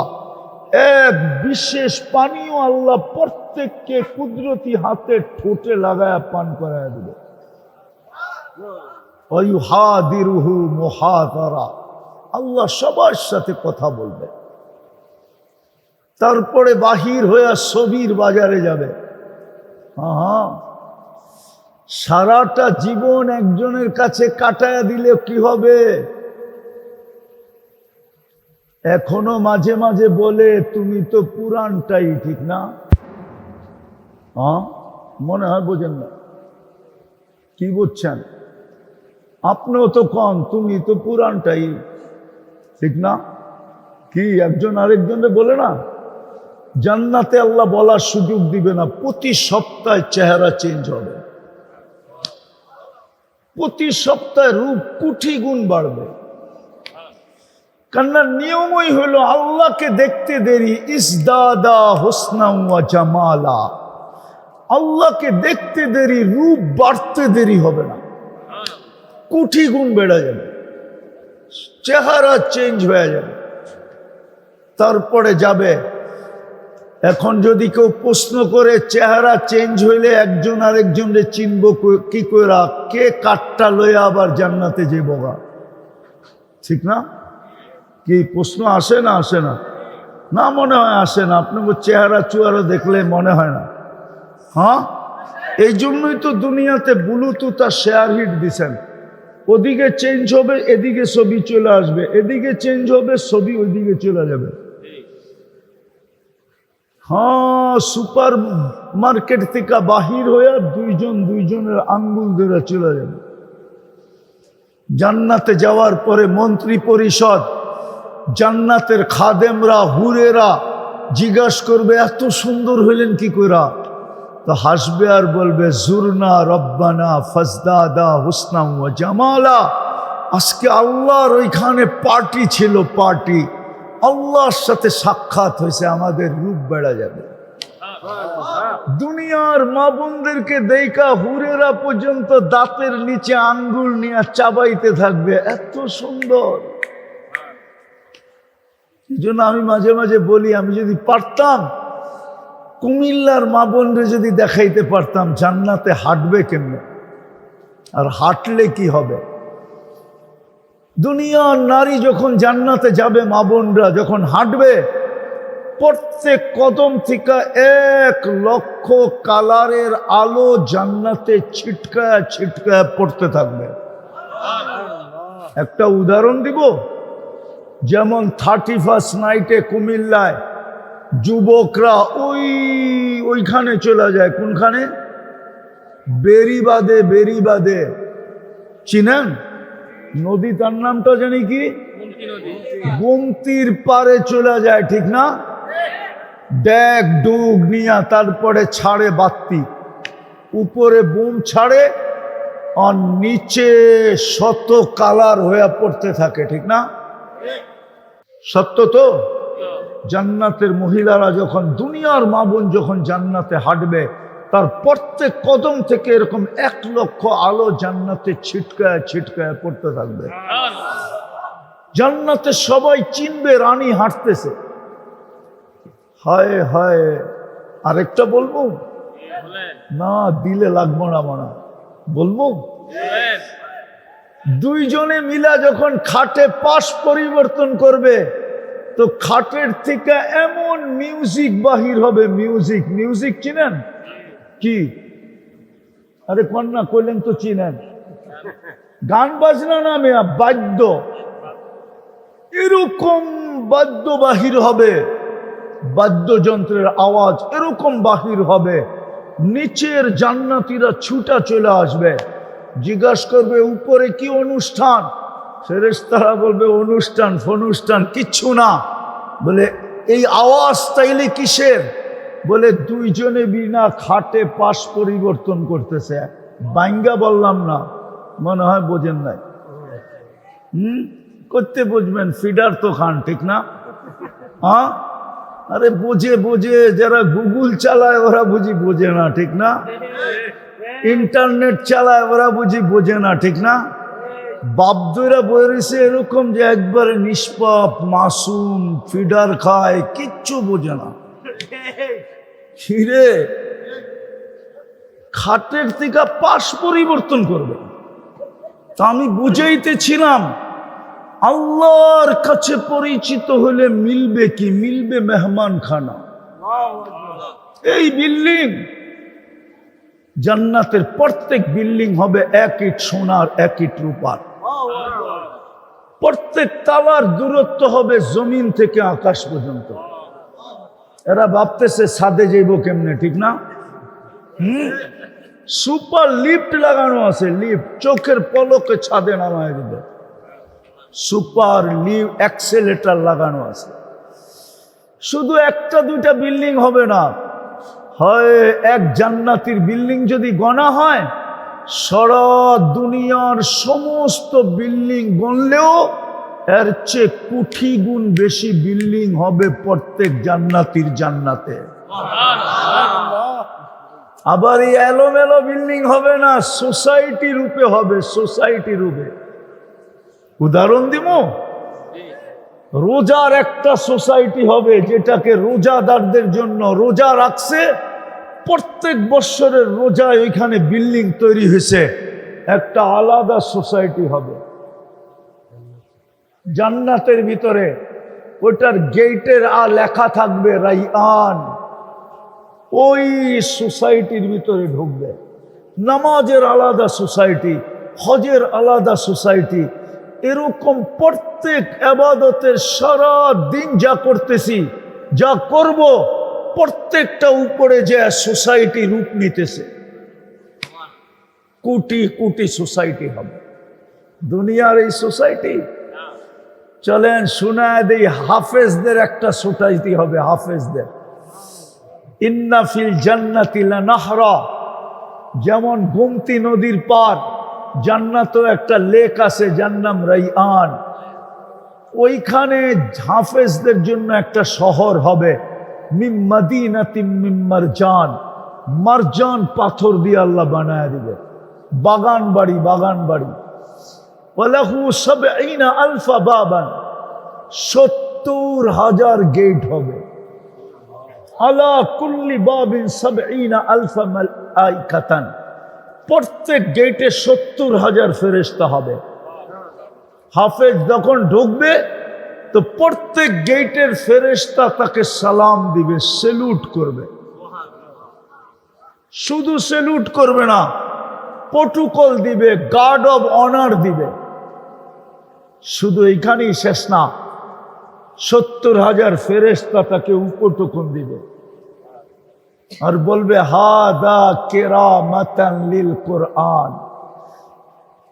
এক বিশেষ পানীয় আল্লাহ প্রত্যেককে কুদরতি হাতে ঠোঁটে লাগায়া পান করায় দেবে। ওয়ায়ুহাদিরুহু মুহাদারা, আল্লাহ সবার সাথে কথা বলবে। তারপরে বাহির হয়ে ছবির বাজারে যাবে। হ্যাঁ, সারাটা জীবন একজনের কাছে কাটায়া দিলে কি হবে? এখনো মাঝে মাঝে বলে তুমি তো পুরানটাই, ঠিক না? হ্যাঁ, মনে হয় বোঝেন না। কি বুঝছেন? আপনিও তো কন তুমি তো পুরানটাই, ঠিক না? কি একজন আরেকজনে বলে না? জান্নাতে আল্লাহ বলার সুযোগ দিবে না, প্রতি সপ্তাহে চেহারা চেঞ্জ হবে, প্রতি সপ্তাহে রূপ কোটি গুণ বাড়বে। কারণ নিয়মই হলো আল্লাহকে দেখতে দেরি, ইসদাদা হুসনা ওয়া জামালা, আল্লাহকে দেখতে দেরি, রূপ বাড়তে দেরি হবে না, কোটি গুণ বেড়ে যাবে, চেহারা চেঞ্জ হয়ে যাবে। তারপরে যাবে। এখন যদি কেউ প্রশ্ন করে চেহারা চেঞ্জ হইলে একজন আরেকজনকে চিনব কি কইরা, কে কাঠটা লইয়া আবার জান্নাতে যাবো গা, ঠিক না? কি প্রশ্ন আসে না? আসে না? না, মনে হয় আসে না। আপনাকে চেহারা চুয়ারা দেখলে মনে হয় না? হ্যাঁ, এই জন্যই তো দুনিয়াতে ব্লুটুথ আর শেয়ার হিট দিছেন। ওদিকে চেঞ্জ হবে, এদিকে ছবি চলে আসবে, এদিকে চেঞ্জ হবে, ছবি ওইদিকে চলে যাবে। হ্যাঁ, সুপার মার্কেট থেকে বাহির হয়ে দুইজন দুইজনের আঙ্গুল ধরে চলে যাবে। জান্নাতে যাওয়ার পরে মন্ত্রী পরিষদ, জান্নাতের খাদেমরা, হুরেরা জিজ্ঞাসা করবে এত সুন্দর হইলেন কি কইরা? তো হাসবে আর বলবে জুরনা রব্বানা ফাজদাদা হুসনা ওয়া জামালা, আজকে আল্লাহর ওইখানে পার্টি ছিল, পার্টি, আল্লাহর সাথে সাক্ষাৎ হয়েছে, আমাদের রূপ বেড়া যাবে। দুনিয়ার মা বোনদেরকে দেখা হুরেরা পর্যন্ত দাঁতের নিচে আঙ্গুল নিয়ে চাবাইতে থাকবে, এত সুন্দর। এই জন্য আমি মাঝে মাঝে বলি, আমি যদি পারতাম কুমিল্লার মা বোনরে যদি দেখাইতে পারতাম জান্নাতে হাঁটবে কেমনে আর হাঁটলে কি হবে। দুনিয়ার নারী যখন জান্নাতে যাবে, মা বোনরা যখন হাঁটবে, প্রত্যেক কদম থেকে 1,00,000 কালারের আলো জান্নাতে ছিটকায় ছিটকায় পড়তে থাকবে। একটা উদাহরণ দিব, যেমন 31st নাইটে কুমিল্লায় যুবকরা ওইখানে চলে যায়, কোনখানে? বেরিবাদে, বেরিবাদে চিনেন নদী, তার নামটা জানি কি, গুমতির পারে চলে যায়, ঠিক না? ড্যাগ ডুগ নিয়া তারপরে ছাড়ে বাতি, উপরে বুম ছাড়ে আর নিচে শত কালার হয়ে পড়তে থাকে, ঠিক না? সত্য তো? জান্নাতের মহিলারা যখন, দুনিয়ার মা বোন যখন জান্নাতে হাঁটবে, তার প্রত্যেক কদম থেকে এরকম 1,00,000 আলো জান্নাতে ছিটকায় ছিটকায় পড়তে থাকবে। জান্নাতে সবাই চিনবে রানী হাঁটতেছে। হায় হায়, আরেকটা বলবো না, দিলে লাগবো না, মানা বলবো। দুইজনে মিলা যখন খাটে পাশ পরিবর্তন করবে তো খাটের থেকে এমন মিউজিক বাহির হবে। মিউজিক, মিউজিক চিনেন কি? আরে কন্যা কইলেন তো চিনেন। গান বাজনা নামে বাদ্য, এরকম বাদ্য বাহির হবে, বাদ্যযন্ত্রের আওয়াজ এরকম বাহির হবে, নিচের জান্নাতীরা ছুটা চলে আসবে, জিজ্ঞাসা করবে উপরে কি অনুষ্ঠান? ফেরেশতারা বলবে অনুষ্ঠান ফনুষ্ঠান কিচ্ছু না। বলে এই আওয়াজ তাইলে কিসের? বলে দুইজনে বিনা খাটে পাশ পরিবর্তন করতেছে। বাঙ্গা বললাম না, মনে হয় বোঝেন নাই। করতে বুঝবেন, ফিডার তো খান, ঠিক না? হ্যাঁ, আরে বোঝে বোঝে, যারা গুগল চালায় ওরা বুঝি বোঝে না, ঠিক না? ইন্টারনেট চালায় ওরা বুঝি বোঝে না, ঠিক না? বাপদুরা বলেছে এরকম যে একবারে নিষ্পাপ মাসুম, ফিডার খায়, কিচ্ছু বোঝে না। হিরে খাটের থেকে পাশ পরিবর্তন করবে। তা আমি বুঝাইতেছিলাম আল্লাহর কাছে পরিচিত হলে মিলবে কি? মিলবে মেহমান খানা। এই বিল্ডিং, জান্নাতের প্রত্যেক বিল্ডিং হবে এক ইট সোনার, এক ইট রূপার। প্রত্যেক তালার দূরত্ব হবে জমিন থেকে আকাশ পর্যন্ত। এরা ভাবতেছে ছাদে যাইব কেমনে, ঠিক না? সুপার লিফট লাগানো আছে, লিফট চোখের পলকে ছাদে নামায় দিবে। সুপার লিফট অ্যাক্সেলেটার লাগানো আছে। শুধু একটা দুইটা বিল্ডিং হবে না, হয় এক জান্নাতির বিল্ডিং যদি গণা হয়, সারা দুনিয়ার সমস্ত বিল্ডিং গণলেও এর চেয়ে কোটি গুণ বেশি বিল্ডিং হবে প্রত্যেক জান্নাতির জান্নাতে। আবার এই এলোমেলো বিল্ডিং হবে না, সোসাইটি রূপে হবে, সোসাইটি রূপে। উদাহরণ দিব, রোজার একটা সোসাইটি হবে যেটাকে রোজাদারদের জন্য রোজা রাখছে, প্রত্যেক বৎসরের রোজায় ওইখানে বিল্ডিং তৈরি হয়েছে, একটা আলাদা সোসাইটি হবে জান্নাতের ভিতরে। ওইটার গেটের লেখা থাকবে রাইয়ান। ওই সোসাইটির ভিতরে ঢুকবে। নামাজের আলাদা সোসাইটি, হজের আলাদা সোসাইটি। এরকম প্রত্যেক ইবাদতের সারা দিন যা করতেছি, যা করব, প্রত্যেকটা উপরে যে সোসাইটি রূপ নিতেছে। কোটি কোটি সোসাইটি হবে দুনিয়ার এই সোসাইটি। চলেন শোনায় দেই, হাফেজদের একটা সোসাইটি হবে, হাফেজদের। ইন্না ফিল জান্নাতি লানাহরা, যেমন গোমতী নদীর পার জান্নাতও একটা লেক আছে যার নাম রাইয়ান। ওইখানে হাফেজদের জন্য একটা শহর হবে, মিন মাদিনাতিন মিন মারজান, মারজান পাথর দিয়ে আল্লাহ বানায় দিবে। বাগান বাড়ি, বাগান বাড়ি। ওয়ালাহু ৭০,০০০ বাবান, ৭০,০০০ গেট হবে। আলা কুল্লি বাবিন ৭০,০০০ মালাইকাতান, প্রত্যেক গেটে ৭০,০০০ ফেরেশতা হবে। হাফেজ যখন ঢুকবে তো প্রত্যেক গেটের ফেরেশতা তাকে সালাম দিবে, সেলুট করবে। শুধু সেলুট করবে না, প্রটোকল দিবে, গার্ড অব অনার দিবে। শুধু এখানেই শেষ না, ৭০,০০০ ফেরেশতা তাকে উপটোকন দিবে আর বলবে হাদা কেরামাতান লিল কোরআন,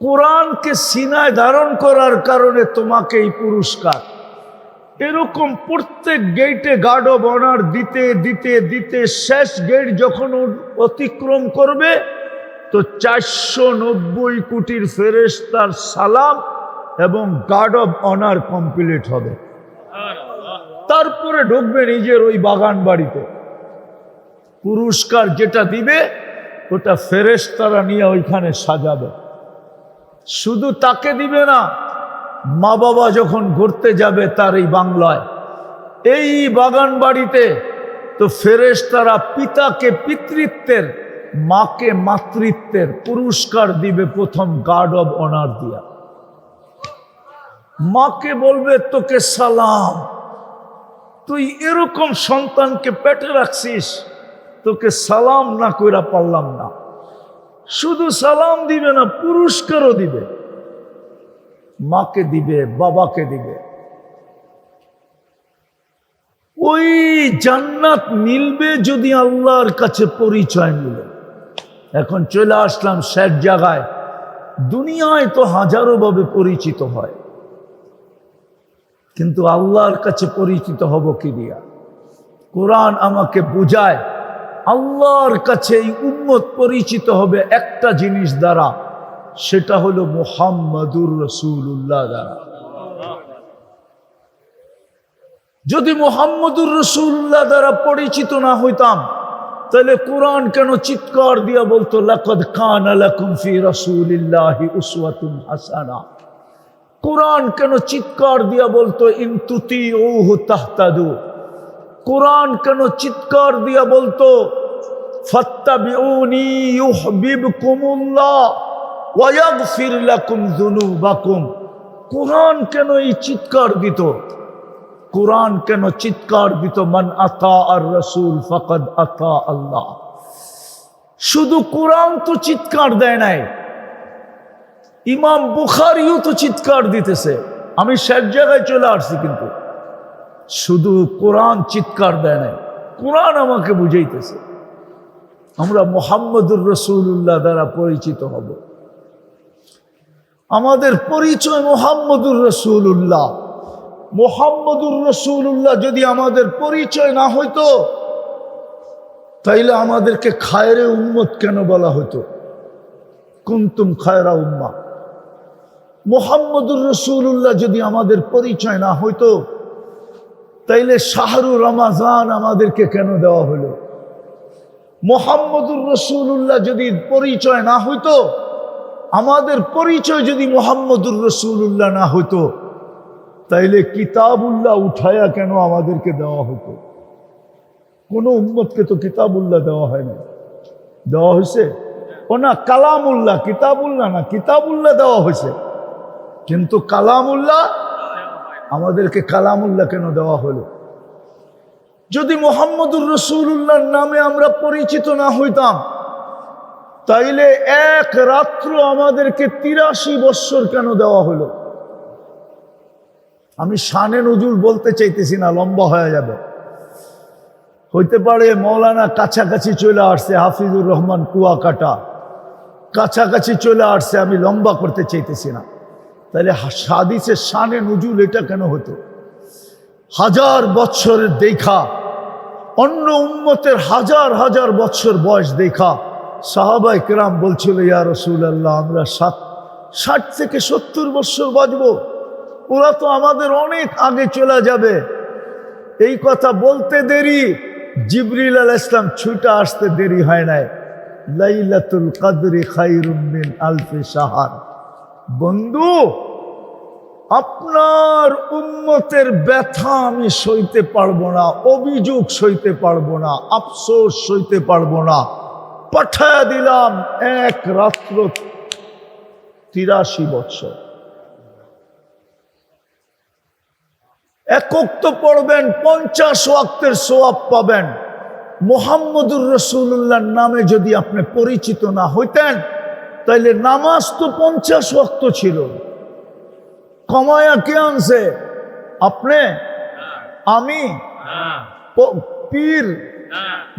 কোরআনকে সিনায় ধারণ করার কারণে তোমাকে এই পুরস্কার। এরকম প্রত্যেক গেটে গার্ড অব অনার দিতে দিতে দিতে শেষ গেট যখন অতিক্রম করবে তো ৪৯০ কোটির ফেরেশতার সালাম এবং গার্ড অব অনার কমপ্লিট হবে। তারপরে ঢুকবে নিজের ওই বাগান বাড়িতে। পুরস্কার যেটা দিবে ওটা ফেরেশতারা নিয়ে ওইখানে সাজাবে। শুধু তাকে দিবে না, মা বাবা যখন ঘুরতে যাবে তার এই বাংলায়, এই বাগান বাড়িতে, তো ফেরেশতারা পিতাকে পিতৃত্বের, মাকে মাতৃত্বের পুরস্কার দিবে প্রথম গার্ড অব অনার দিয়া। মাকে বলবে তোকে সালাম, তুই এরকম সন্তানকে পেটে রাখছিস, তোকে সালাম না কইরা পারলাম না। শুধু সালাম দিবে না, পুরস্কারও দিবে, মাকে দিবে, বাবাকে দিবে। ওই জান্নাত মিলবে যদি আল্লাহর কাছে পরিচয় মিলে। এখন চলে আসলাম শেষ জায়গায়। দুনিয়ায় তো হাজারো ভাবে পরিচিত হয়, কিন্তু আল্লাহর কাছে পরিচিত হব কি দিয়া? কোরআন আমাকে বুঝায় আল্লাহর কাছে এই উম্মত পরিচিত হবে একটা জিনিস দ্বারা, সেটা হলো মুহাম্মাদুর রাসূলুল্লাহ দ্বারা। যদি মুহাম্মাদুর রাসূলুল্লাহ দ্বারা পরিচিত না হইতাম, তাহলে কোরআন কেন চিৎকার দিয়া বলতো লাকাদ কানা লাকুম ফি রাসূলিল্লাহি উসওয়াতুন হাসানাহ? কোরআন কেন চিৎকার দিয়া বলতো ইন তুতিউহু তাহতাদু? কোরআন কেন চিৎকার দিয়া বলতো ফাত্তাবিউনি ইউহিব্বুকুমুল্লাহ ওয়া ইয়াগফির লাকুম যুনুবাকুম? কোরআন কেন এই চিৎকার দিত? কোরআন কেন চিৎকার দিত মান আতা আর রাসূল ফাকাদ আতা আল্লাহ? শুধু কোরআন তো চিৎকার দেয় নাই, ইমাম বুখারীও তো চিৎকার দিতেছে। আমি শেষ জায়গায় চলে আসছি, কিন্তু শুধু কোরআন চিৎকার দেয় নাই, কোরআন আমাকে বুঝাইতেছে আমরা মুহাম্মাদুর রাসূলুল্লাহ দ্বারা পরিচিত হব। আমাদের পরিচয় মুহাম্মাদুর রাসূলুল্লাহ। মুহাম্মাদুর রাসূলুল্লাহ যদি আমাদের পরিচয় না হইতো, তাইলে আমাদেরকে খায়রে উম্মত কেন বলা হতো? কুনতুম খায়রা উম্মাহ। মুহাম্মাদুর রাসূলুল্লাহ যদি আমাদের পরিচয় না হইতো, তাইলে শাহরু রমাজান আমাদেরকে কেন দেওয়া হলো? মুহাম্মাদুর রাসূলুল্লাহ যদি পরিচয় না হইতো, আমাদের পরিচয় যদি মুহাম্মাদুর রাসূলুল্লাহ না হইতো, তাইলে কিতাবুল্লাহ উঠায়া কেন আমাদেরকে দেওয়া হতো? কোনো উম্মতকে তো কিতাবুল্লাহ দেওয়া হয় না। দেওয়া হয়েছে ও না কালামুল্লাহ, কিতাবুল্লাহ না, কিতাবুল্লাহ দেওয়া হয়েছে, কিন্তু কালামুল্লাহ আমাদেরকে কালামুল্লাহ কেন দেওয়া হলো? যদি মুহাম্মাদুর রাসূলুল্লাহর নামে আমরা পরিচিত না হইতাম, তাইলে এক রাত্র আমাদেরকে 83 বৎসর কেন দেওয়া হলো? আমি শানে নজুল বলতে চাইতেছি না, লম্বা হয়ে যাবে। হইতে পারে মৌলানা কাছাকাছি চলে আসছে, হাফিজুর রহমান কুয়াকাটা কাছাকাছি চলে আসছে, আমি লম্বা করতে চাইতেছি না। তাহলে হাদিসের শানে নজুল এটা কেন হতো? হাজার বৎসরের দেখা, অন্য উম্মতের হাজার হাজার বৎসর বয়স দেখা সাহাবায়ে কেরাম বলছিল ইয়া রাসূলুল্লাহ আমরা 60 থেকে 70 বৎসর বাঁচবো, ওরা তো আমাদের অনেক আগে চলে যাবে। এই কথা বলতে দেরি, জিবরিল আলাইহিস সালাম ছুটে আসতে দেরি হয় নাই। লাইলাতুল কদরি খায়রুম মিন আলফি শাহর। বন্ধু, আপনার উম্মতের ব্যথা আমি সইতে পারবো না, অভিযোগ সইতে পারবো না, আফসোস সইতে পারবো না, পাঠায়া দিলাম এক রাত্র 83 বৎসর। একক তো পড়বেন, 50 ওয়াক্তের সওয়াব পাবেন। মুহাম্মাদুর রাসূলুল্লাহর নামে যদি আপনি পরিচিত না হইতেন, তাইলে নামাজ তো 50 ওয়াক্ত ছিল, কমায়া কে আনছে? আপনি? আমি? পীর,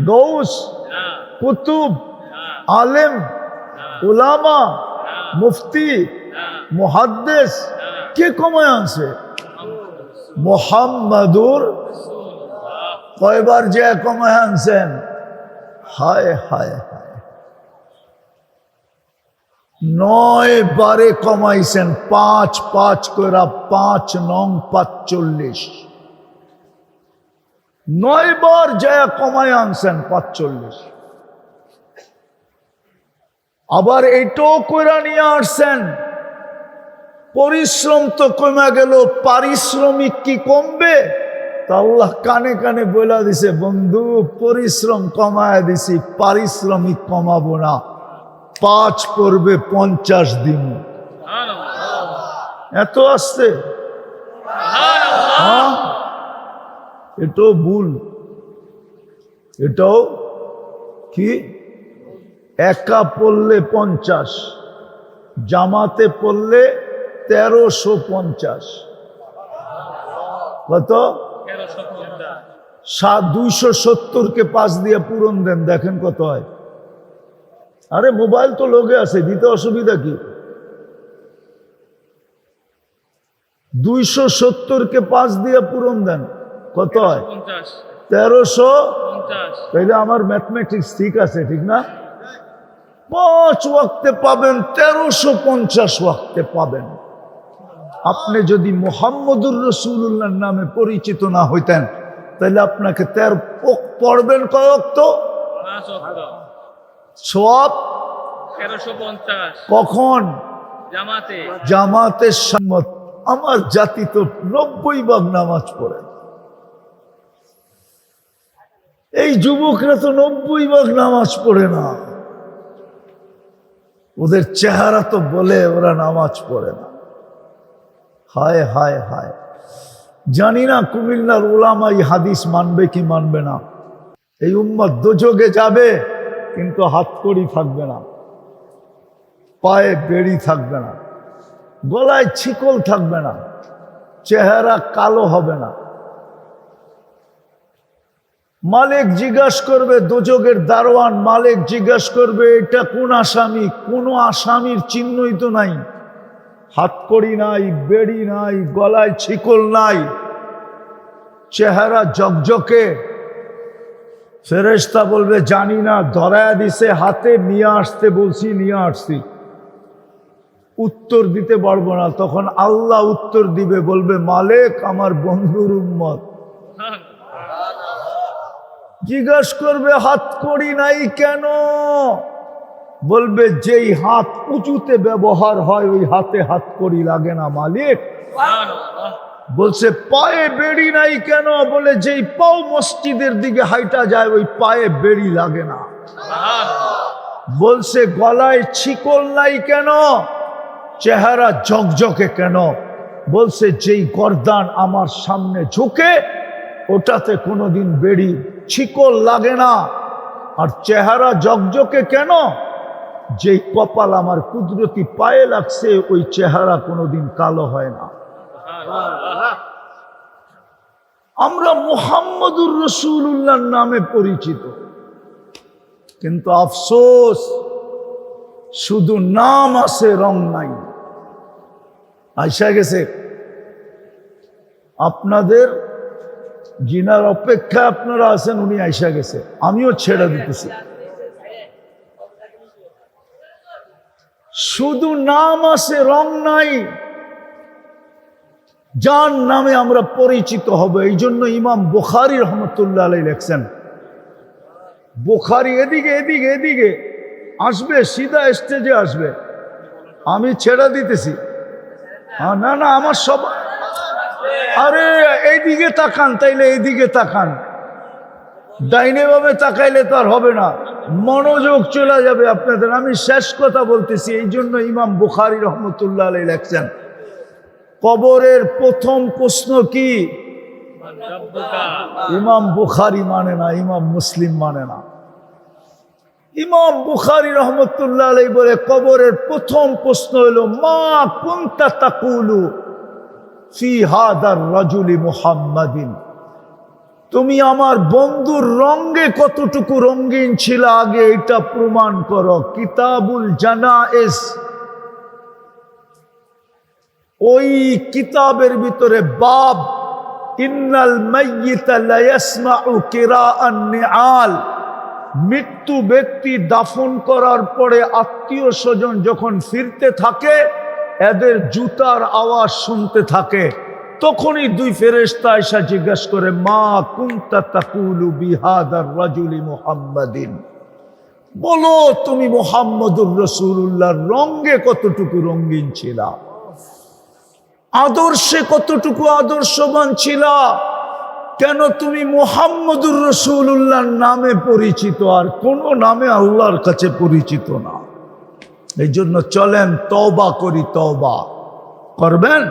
গৌস, কুতুব, আলেম, উলামা, মুফতি, মুহাদ্দিস কে কমায় আনছে? মুহাম্মাদুর। কয়বার যে কমায় আনছেন? হায় হায় হায়, 9 বারে কমাইছেন। 5 কইরা 5 নং 45, 9 বার যায় কমায় আনছেন 45। আবার এইটাও কইরা নিয়ে আসছেন পরিশ্রম তো কমে গেল, পারিশ্রমিক কি কমবে? তা আল্লাহ কানে কানে বলে দিছে, বন্ধু পরিশ্রম কমায় দিছি, পারিশ্রমিক কমাবো না, 5 পড়বে 50 দিন। এত আসছে হ্যাঁ, এটাও ভুল। এটাও কি? একা পড়লে 50, জামাতে পড়লে 1350। কত? 270-কে 5 দিয়ে পূরণ দেন, দেখেন কত হয়। আরে মোবাইল তো লোকে আছে, দিতে অসুবিধা কি? 270-কে 5 দিয়ে পূরণ দেন, কত হয়? 1350। তাইলে আমার ম্যাথমেটিক্স ঠিক আছে, ঠিক না? 5 ওয়াক্তে পাবেন, 1350 ওয়াক্তে পাবেন। আপনি যদি মুহাম্মদুর রাসূলুল্লাহর নামে পরিচিত না হইতেন, তাহলে আপনাকে 13 পড়বেন কয় ওয়াক্ত? 5 ওয়াক্ত। সওয়াব 1350। কখন? জামাতে। জামাতের সম্মত। আমার জাতি তো 90 ভাগ নামাজ পড়ে। এই যুবকরা তো 90 ভাগ নামাজ পড়ে না। ওদের চেহারা তো বলে ওরা নামাজ পড়ে না। হায় হায় হায়, জানি না কুমিল্লার উলামা এই হাদিস মানবে কি মানবে না। এই উম্মত দোজখে যাবে, কিন্তু হাতকড়ি থাকবে না, পায়ে বেড়ি থাকবে না, গলায় ছিকল থাকবে না, চেহারা কালো হবে না। মালিক জিজ্ঞাসা করবে, দোজখের দারোয়ান মালিক জিজ্ঞাসা করবে, এটা কোন আসামি? কোনো আসামির চিহ্নই তো নাই, হাতকড়ি নাই, বেড়ি নাই, গলায় ছিকল নাই, চেহারা জকজকে। ফেরেশতা বলবে জানি না, ধরায়া দিছে হাতে, নিয়ে আসতে বলছি, নিয়ে আসছি, উত্তর দিতে পারবো না। তখন আল্লাহ উত্তর দিবে, বলবে মালিক আমার বন্ধুর উম্মত। জিজ্ঞাসা করবে হাতকড়ি নাই কেন? বলবে যেই হাত উঁচুতে ব্যবহার হয় ওই হাতে হাতকড়ি লাগে না মালিক। বলছে পায়ে বেড়ি নাই কেন? বলে যেই পাও মসজিদের দিকে হাইটা যায় ওই পায়ে বেড়ি লাগে না। বলছে গলায় ছিকল নাই কেন? চেহারা ঝকঝকে কেন? বলছে যেই গর্দান আমার সামনে ঝুঁকে ওটাতে কোনোদিন বেড়ি ছিকল লাগে না। আর চেহারা ঝকঝকে কেন? যেই কপাল আমার কুদরতি পায়ে লাগছে ওই চেহারা কোনোদিন কালো হয় না। আমরা মুহাম্মদুর রাসূলুল্লাহর নামে পরিচিত, কিন্তু আফসোস শুধু নাম আছে, রং নাই। আইসা গেছে আপনাদের জিনার অপেক্ষায় আপনারা আছেন, উনি আইসা গেছে, আমিও ছেড়ে দিতেছি। শুধু নাম আছে, রং নাই। যার নামে আমরা পরিচিত হব। এই জন্য ইমাম বুখারী রহমতুল্লাহ আলাইহি লেখছেন, বুখারী এদিকে এদিকে এদিকে আসবে, সিধা স্টেজে আসবে, আমি ছেড়ে দিতেছি। না না, আমার সব, আরে এইদিকে তাকান, তাইলে এইদিকে তাকান, ডাইনে ভাবে তাকাইলে তো আর হবে না, মনোযোগ চলে যাবে আপনাদের। আমি শেষ কথা বলতেছি। এই জন্য ইমাম বুখারী রহমতুল্লাহ আলাইহি লেখছেন, কবরের প্রথম প্রশ্ন কি? ইমাম বুখারী মানে না, ইমাম মুসলিম মানে না। ইমাম বুখারী রহমতুল্লাহ আলাইহি বলে কবরের প্রথম প্রশ্ন হলো মা কুনতা তাকুলু ফি হাদার রাজুলি মুহাম্মাদিন। তুমি আমার বন্ধুর রঙে কতটুকু রঙিন ছিল আগে এটা প্রমাণ করো। কিতাবুল জানায়েজ, ওই কিতাবের ভিতরে বাব ইন্নাল মাইয়িতা লা ইয়াসমাউ কিরাআন নিআল, মৃত্যু ব্যক্তি দাফন করার পরে আত্মীয় স্বজন যখন ফিরতে থাকে এদের জুতার আওয়াজ শুনতে থাকে। তখনই দুই ফেরেশতা এসে জিজ্ঞাসা করে মা কুনতা তাকুলু বিহাদার রাজুলি মুহাম্মাদিন, বলো তুমি মুহাম্মদুর রাসূলুল্লাহর রঙে কতটুকু রঙিন ছিল, আদর্শে কতটুকু আদর্শবান ছিল, কেন তুমি মুহাম্মদুর রাসূলুল্লাহর নামে পরিচিত আর কোন নামে আল্লাহর কাছে পরিচিত না। এই জন্য চলেন তওবা করি। তওবা করবেন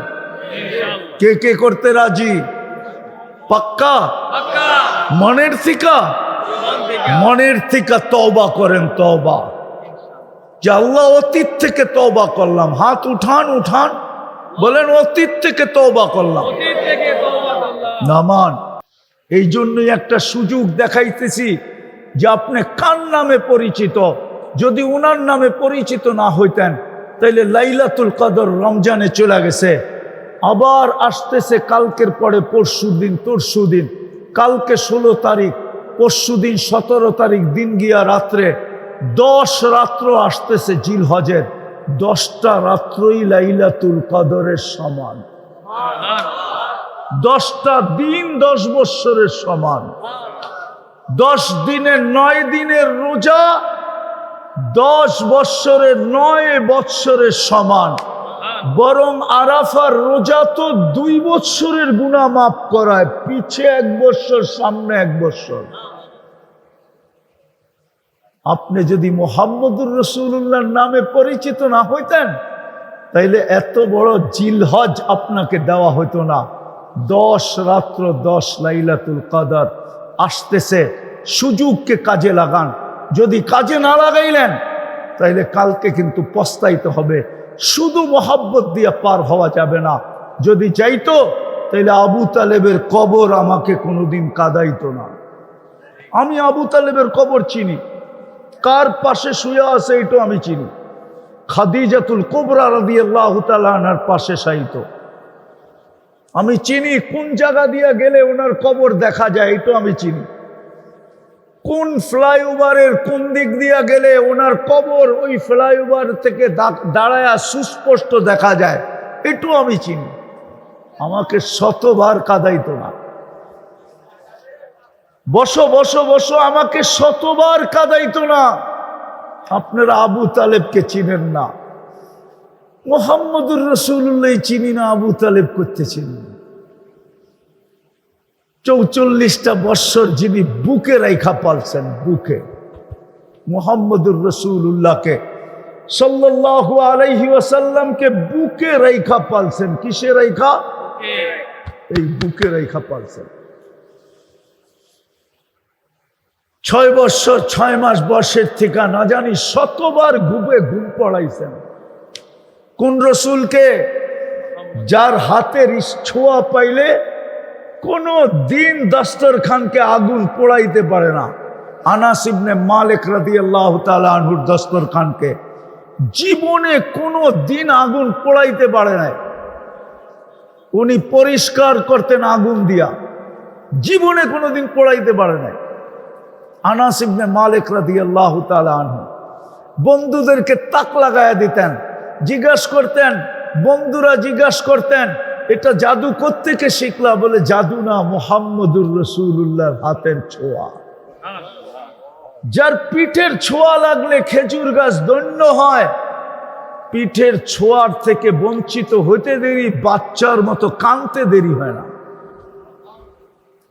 ইনশাআল্লাহ। কে কে করতে রাজি? পাক্কা? পাক্কা। মনের থিকা? মন থেকে। মনের থিকা তওবা করেন, তওবা। যে আল্লাহ অতীত থেকে তওবা করলাম, হাত উঠান উঠান, বলেন অতীত থেকে তওবা করলাম। অতীত থেকে তওবা করলাম। নামান এই জন্যই একটা সুযোগ দেখাইতেছি যে আপনি কার নামে পরিচিত। যদি উনার নামে পরিচিত না হইতেন তাইলে লাইলাতুল কদর রমজানে চলে গেছে, আবার আসতেছে কালকের পরে পরশুদিন, তরশুদিন, কালকে 16 তারিখ, পরশুদিন 17 তারিখ দিন গিয়া রাত্রে 10 রাত্র আসতেছে জিলহজের। 10টা রাত্রই লাইলাতুল কদরের সমান, 10টা দিন 10 বৎসরের সমান। 10 দিনের 9 দিনের রোজা 10 বৎসরের 9 বৎসরের সমান। বরং আরাফার রোজা তো 2 বৎসরের গুনাহ মাফ করায়, পিছে 1 বৎসর, সামনে 1 বৎসর। আপনি যদি মুহাম্মদুর রাসূলুল্লাহর নামে পরিচিত না হইতেন তাইলে এত বড় জিলহজ আপনাকে দেওয়া হতো না। 10 রাত্র 10 লাইলাতুল কদর আসতেছে, সুযোগকে কাজে লাগান। যদি কাজে না লাগাইলেন তাইলে কালকে কিন্তু পস্তাইতে হবে। শুধু মোহাব্বত দিয়ে পার হওয়া যাবে না। যদি যাইতো তাইলে আবু তালেবের কবর আমাকে কোনোদিন কাঁদাইতো না। আমি আবু তালেবের কবর চিনি, কার পাশে শুয়ে আছে এটাও আমি চিনি। খাদিজাতুল কুবরা রাদিয়াল্লাহু তাআলা আনহার পাশে শায়িত। আমি চিনি কোন জায়গা দিয়ে গেলে ওনার কবর দেখা যায়, এটাও আমি চিনি। কোন ফ্লাইওভারের কোন দিক দিয়ে গেলে ওনার কবর ওই ফ্লাইওভার থেকে দাঁড়ায়া সুস্পষ্ট দেখা যায়, এটাও আমি চিনি। আমাকে শতবার কাঁদাইতো না। বসো বসো বসো, আমাকে শতবার কাঁদাইতো না। আপনারা আবু তালেবকে চিনেন না, মুহাম্মদুর রাসূলুল্লাহ চিনি না, আবু তালেব করতে চিনি। 44টা বৎসর যিনি বুকে রাইখা পালছেন, বুকে মুহাম্মদুর রাসূলুল্লাহকে সাল্লাল্লাহু আলাইহি ওয়াসাল্লামকে বুকে রাইখা পালছেন। কিসে রাইখা? এই বুকে রাইখা পালছেন। 6 বৎসর 6 মাস বয়সের থেকে না জানি শতবার ঘুমে ঘুম পড়াইছেন। কোন রসুলকে? যার হাতের ছোঁয়া পাইলে কোনো দিন দস্তরখানকে আগুন পোড়াইতে পারে না। আনাস ইবনে মালিক রাদিয়াল্লাহু তাআলা আনহুর দস্তরখানকে জীবনে কোনো দিন আগুন পোড়াইতে পারে নাই। উনি পরিষ্কার করতেন আগুন দিয়া, জীবনে কোনোদিন পোড়াইতে পারে নাই। আনাস ইবনে মালিক রাদিয়াল্লাহু তাআলা আনহু বন্ধুদেরকে তাক লাগায়া দিতেন, জিজ্ঞাসা করতেন, বন্ধুরা জিজ্ঞাসা করতেন এটা জাদু কোত্থেকে শিখলা? বলে জাদু না, মুহাম্মদুর রাসূলুল্লাহর হাতের ছোঁয়া। যার পিঠের ছোঁয়া লাগলে খেজুর গাছ ধন্য হয়, পিঠের ছোঁয়ার থেকে বঞ্চিত হতে দেরি, বাচ্চার মতো কাঁদতে দেরি হয় না।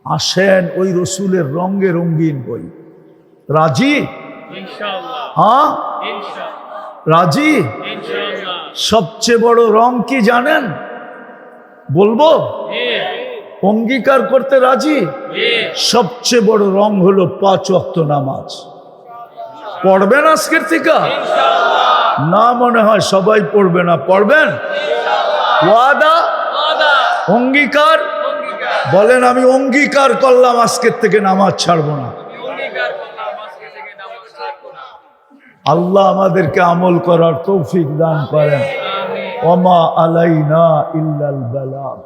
আসেন ওই রসুলের রঙে রঙিন বই। রাজি? ইনশাআল্লাহ। হ্যাঁ ইনশাআল্লাহ। রাজি? ইনশাআল্লাহ। সবচেয়ে বড় রং কি জানেন? বলবো? অঙ্গীকার করতে রাজি? সবচেয়ে বড় রং হলো 5 ওয়াক্ত নামাজ। পড়বেন আজকের থেকে? না, মনে হয় সবাই পড়বে না। পড়বেন? ওয়াদা? অঙ্গীকার? বলেন আমি অঙ্গীকার করলাম আজকের থেকে নামাজ ছাড়বো না। আল্লাহ আমাদেরকে আমল করার তৌফিক দান করেন। ওমা আলাইনা ইল্লাল বালাগ।